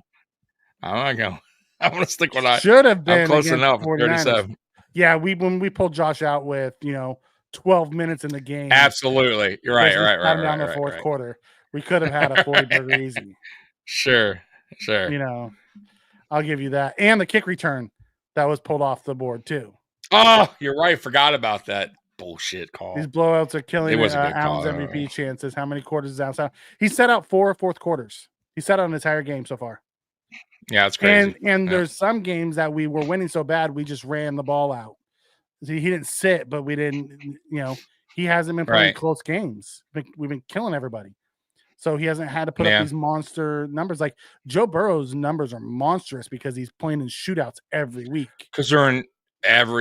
I'm going to stick with I should have been. I'm close enough. 37. Yeah, when we pulled Josh out with 12 minutes in the game. Absolutely. You're right. Down the fourth quarter. We could have had a 40 burger easy. Sure. I'll give you that. And the kick return that was pulled off the board too. Oh, you're right. Forgot about that. bullshit call. These blowouts are killing It was a good Allen's call. MVP chances. How many quarters is outside? He set out 4 fourth quarters. He set out an entire game so far. Yeah, it's crazy. And Yeah. there's some games that we were winning so bad we just ran the ball out. See, he didn't sit, but we didn't. He hasn't been playing Right. close games. We've been killing everybody. So he hasn't had to put up these monster numbers. Like Joe Burrow's numbers are monstrous because he's playing in shootouts every week. Because they're in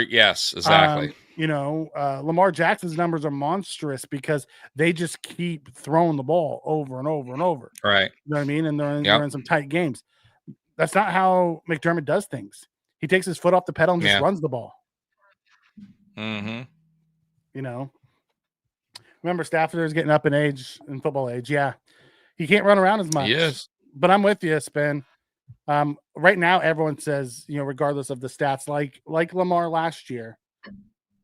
yes, exactly. Lamar Jackson's numbers are monstrous because they just keep throwing the ball over and over and over. Right. You know what I mean? And they're in some tight games. That's not how McDermott does things. He takes his foot off the pedal and just runs the ball. Mm-hmm. Remember, Stafford is getting up in age, in football age. Yeah. He can't run around as much. Yes. But I'm with you, Spin. Right now, everyone says, regardless of the stats, like Lamar last year,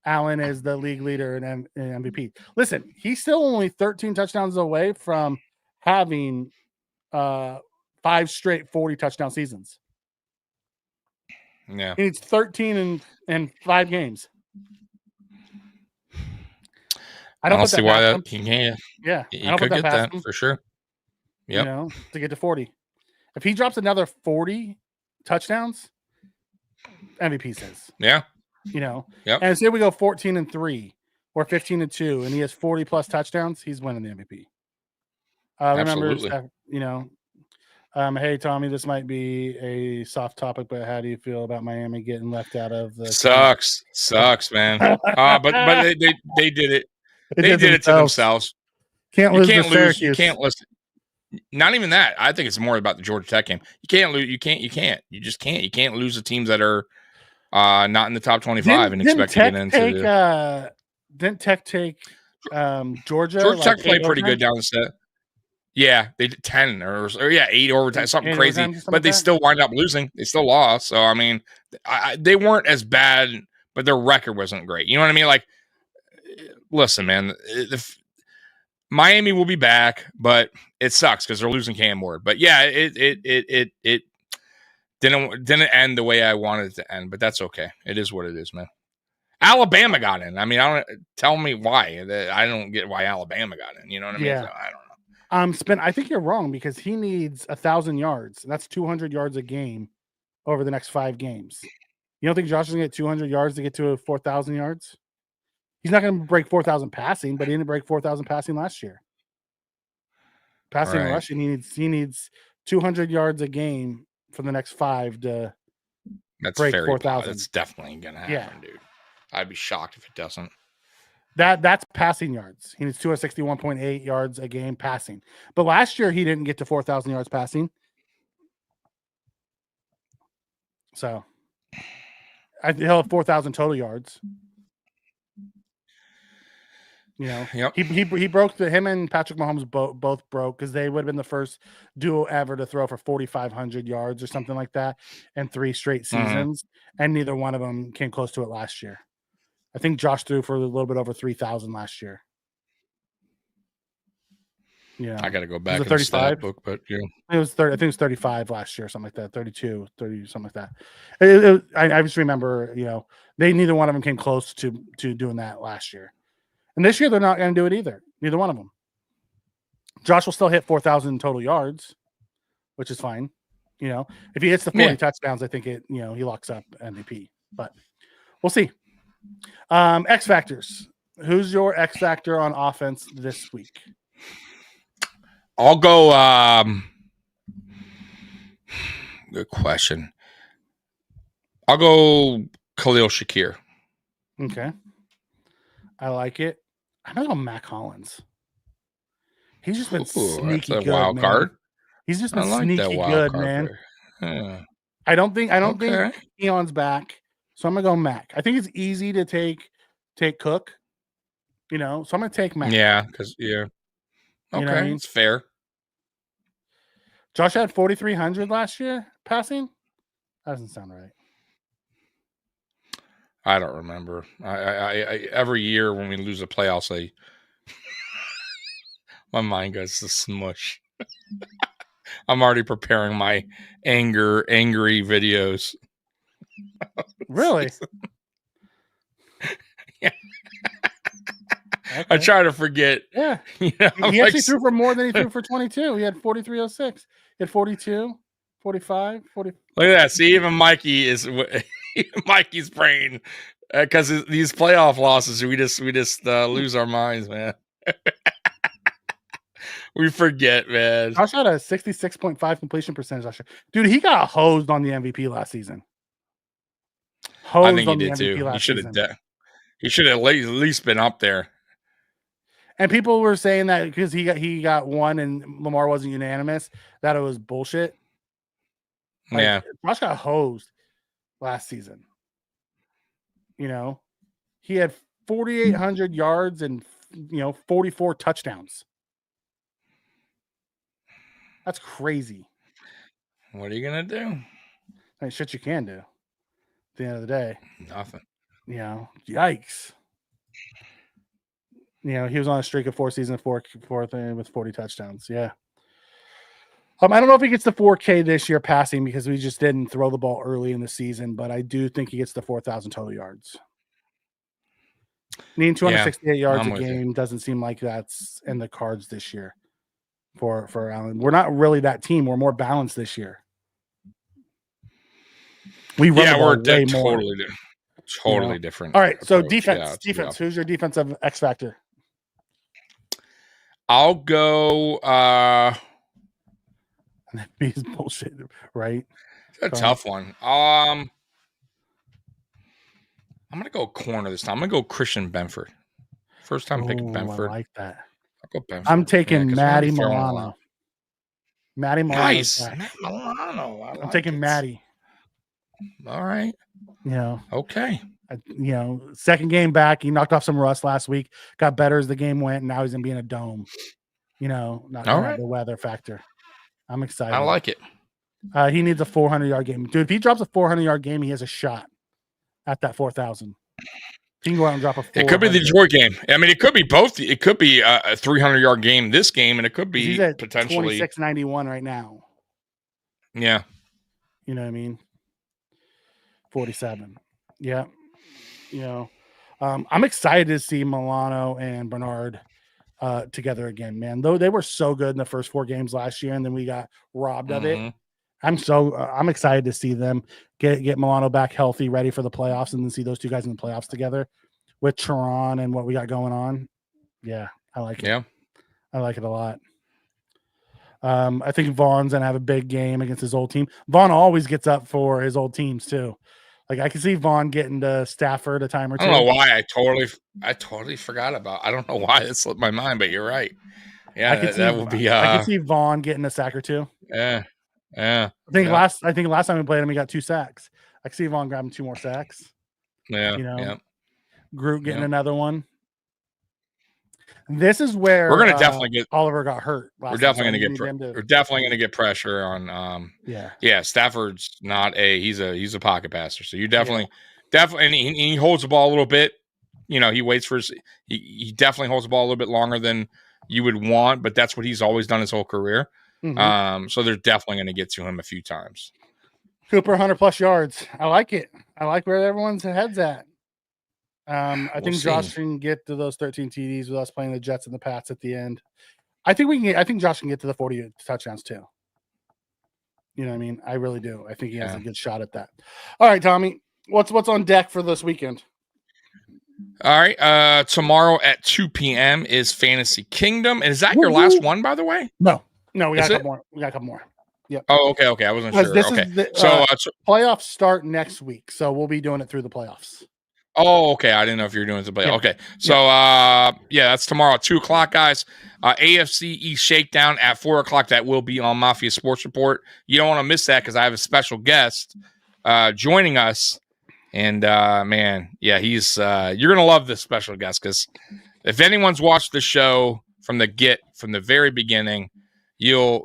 Allen is the league leader in MVP. Listen, he's still only 13 touchdowns away from having 5 straight 40 touchdown seasons. Yeah. He needs 13 in 5 games. I don't see why that he can. Yeah. He could get that for sure. Yep. To get to 40. If he drops another 40 touchdowns, MVP says. Yeah. Yep. And say we go 14-3 or 15-2 and he has 40 plus touchdowns, he's winning the MVP. Absolutely. Remember, hey Tommy, this might be a soft topic, but how do you feel about Miami getting left out of the sucks, man. But they did it. They did it to themselves. You can't lose. You can't listen. Not even that. I think it's more about the Georgia Tech game. You can't lose. You can't. You just can't. You can't lose the teams that are not in the top 25 and expect to get into. Didn't Tech take Georgia? Georgia Tech played pretty good down the set. Yeah, they did 10 or 8 overtime, something crazy. But they still wind up losing. They still lost. So I mean, they weren't as bad, but their record wasn't great. You know what I mean? Like, listen, man. Miami will be back, but it sucks because they're losing Cam Ward. But yeah, it didn't end the way I wanted it to end, but that's okay. It is what it is, man. Alabama got in. I mean, tell me why. I don't get why Alabama got in. You know what I mean? Yeah. So, I don't know. Spin. I think you're wrong because he needs 1,000 yards. That's 200 yards a game over the next 5 games. You don't think Josh is going to get 200 yards to get to 4,000 yards? He's not going to break 4,000 passing, but he didn't break 4,000 passing last year. Passing and rushing, he needs 200 yards a game for the next 5 to break 4,000. That's definitely going to happen, dude. I'd be shocked if it doesn't. That's passing yards. He needs 261.8 yards a game passing. But last year he didn't get to 4,000 yards passing. So he'll have 4,000 total yards. He broke him and Patrick Mahomes both broke because they would have been the first duo ever to throw for 4,500 yards or something like that in 3 straight seasons, and neither one of them came close to it last year. I think Josh threw for a little bit over 3,000 last year. Yeah, I got to go back to the stat book, but yeah, it was 30. I think it was 35 last year, something like that. 32, 30, something like that. I just remember, they neither one of them came close to doing that last year. And this year, they're not going to do it either. Neither one of them. Josh will still hit 4,000 total yards, which is fine. If he hits the 40 touchdowns, I think he locks up MVP. But we'll see. X factors. Who's your X factor on offense this week? I'll go. Good question. I'll go Khalil Shakir. Okay. I like it. I'm going to go Mac Hollins. He's just been sneaky good, wild card. He's just been sneaky good, man. Yeah. I don't think Keon's back, so I'm going to go Mac. I think it's easy to take Cook, so I'm going to take Mac. Yeah, because okay, it's fair. Josh had 4,300 last year passing. That doesn't sound right. I don't remember. I every year when we lose the playoffs, my mind goes to smush. I'm already preparing my angry videos. Really? Yeah. I try to forget. Yeah. You know, He actually threw for more than he threw for 22. He had 4306. He had 42, 45, 40. Look at that. See, even Mikey is Mikey's brain because these playoff losses, we just lose our minds, man. We forget, man. Josh had a 66.5 completion percentage last year. Dude, he got hosed on the MVP last season. I think he did too. He should have at least been up there. And people were saying that because he got one and Lamar wasn't unanimous, that it was bullshit. Like, Yeah. Josh got hosed last season. You know, he had 4,800 yards and 44 touchdowns. That's crazy. What are you gonna do? Ain't shit you can do. At the end of the day, Nothing. Yikes. He was on a streak of 4 seasons, fourth with 40 touchdowns. Yeah. I don't know if he gets the 4K this year passing because we just didn't throw the ball early in the season, but I do think he gets the 4,000 total yards. Needing 268 yards a game doesn't seem like that's in the cards this year for Allen. We're not really that team. We're more balanced this year. We run the ball way more. Totally different. All right, so defense. Who's your defensive X factor? I'll go. He's bullshit, right? It's a tough one. I'm gonna go corner this time. I'm gonna go Christian Benford. First time picking Benford. I like that. I'll go Benford. I'm taking Matty Milano. Matty Milano. Nice. Matt Milano. I'm taking Matty. All right. Okay. Second game back, he knocked off some rust last week, got better as the game went, and now he's gonna be in a dome. Not the weather factor. I'm excited. I like it. He needs a 400-yard game. Dude, if he drops a 400-yard game, he has a shot at that 4,000. He can go out and drop a 400. It could be the Detroit game. I mean, it could be both. It could be a 300-yard game this game, and it could be he's at potentially 26.91 right now. Yeah. You know what I mean? 47. Yeah. I'm excited to see Milano and Bernard together again, man. Though they were so good in the first 4 games last year, and then we got robbed of it. I'm excited to see them get Milano back healthy, ready for the playoffs, and then see those two guys in the playoffs together with Teron and what we got going on. Yeah, I like it. Yeah, I like it a lot. I think Vaughn's gonna have a big game against his old team. Vaughn always gets up for his old teams too. Like I can see Vaughn getting to Stafford a time or two. I don't know why I totally forgot about. I don't know why it slipped my mind, but you're right. Yeah, that will be. I can see Vaughn getting a sack or two. Yeah. I think last time we played him, he got 2 sacks. I can see Vaughn grabbing 2 more sacks. Yeah. Groot getting another one. This is where we're going to definitely get Oliver got hurt. We're definitely going to get pressure on. Stafford's not he's a pocket passer, so you definitely, and he holds the ball a little bit. He waits for he definitely holds the ball a little bit longer than you would want, but that's what he's always done his whole career. So they're definitely going to get to him a few times. Cooper 100+ yards. I like it. I like where everyone's head's at. I think Josh can get to those 13 TDs with us playing the Jets and the Pats at the end. I think Josh can get to the 40 touchdowns too. You know what I mean? I really do. I think he has a good shot at that. All right, Tommy, what's on deck for this weekend? All right. Tomorrow at 2 p.m. is Fantasy Kingdom. And is that your last one, by the way? No, we got a couple more. We got a couple more. Yep. Oh, okay. I wasn't sure. Okay. So playoffs start next week, so we'll be doing it through the playoffs. Oh, okay. I didn't know if you were doing the play. Yeah. Okay. So, that's tomorrow at 2:00, guys. AFC East Shakedown at 4:00. That will be on Mafia Sports Report. You don't want to miss that because I have a special guest joining us. And, he's you're going to love this special guest because if anyone's watched the show from the very beginning, you don't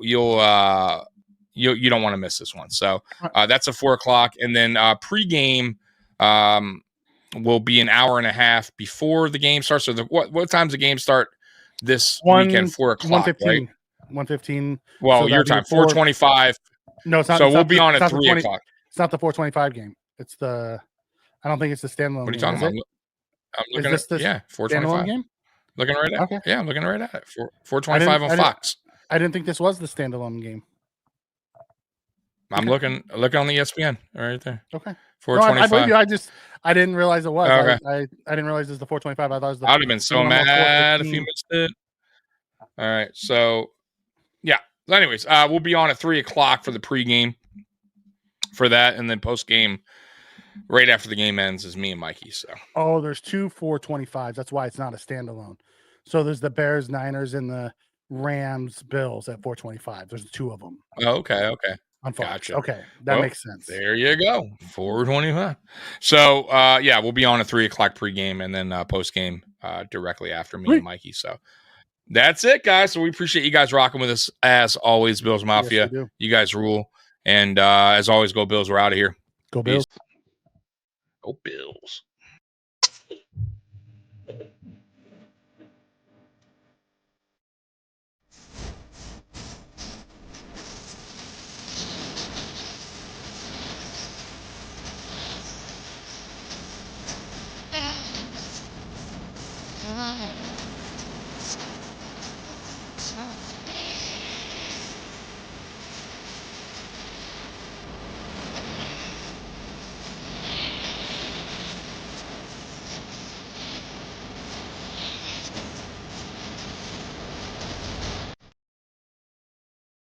want to miss this one. So that's at 4:00. And then pregame will be an hour and a half before the game starts. So what time's the game start this weekend? 4:00, 1:15. right? 1:15. Well, so your time, 4:25. No, it's not. So we'll be on at 3:00. It's not the 4:25 game. It's the. I don't think it's the standalone. What are you talking about? I'm looking at 4:25 game. Looking right at Okay. it. Yeah, I'm looking right at it. 425 on Fox. I didn't think this was the standalone game. I'm looking on the ESPN right there. Okay. 425. No, I believe you. I didn't realize it was. Okay. I didn't realize it was the 425. I thought it was the. I'd have been so mad if you missed it. All right. So, yeah. Anyways, we'll be on at 3:00 for the pregame for that, and then postgame right after the game ends is me and Mikey. So. Oh, there's two 425s. That's why it's not a standalone. So there's the Bears, Niners, and the Rams, Bills at 425. There's two of them. Oh, okay. On Fox. Gotcha. Okay, that makes sense. There you go. 425. So, yeah, we'll be on at 3:00 pregame and then postgame directly after me and Mikey. So that's it, guys. So we appreciate you guys rocking with us as always. Bills Mafia. Yes, you guys rule. And as always, go Bills. We're out of here. Go Bills. Peace. Go Bills.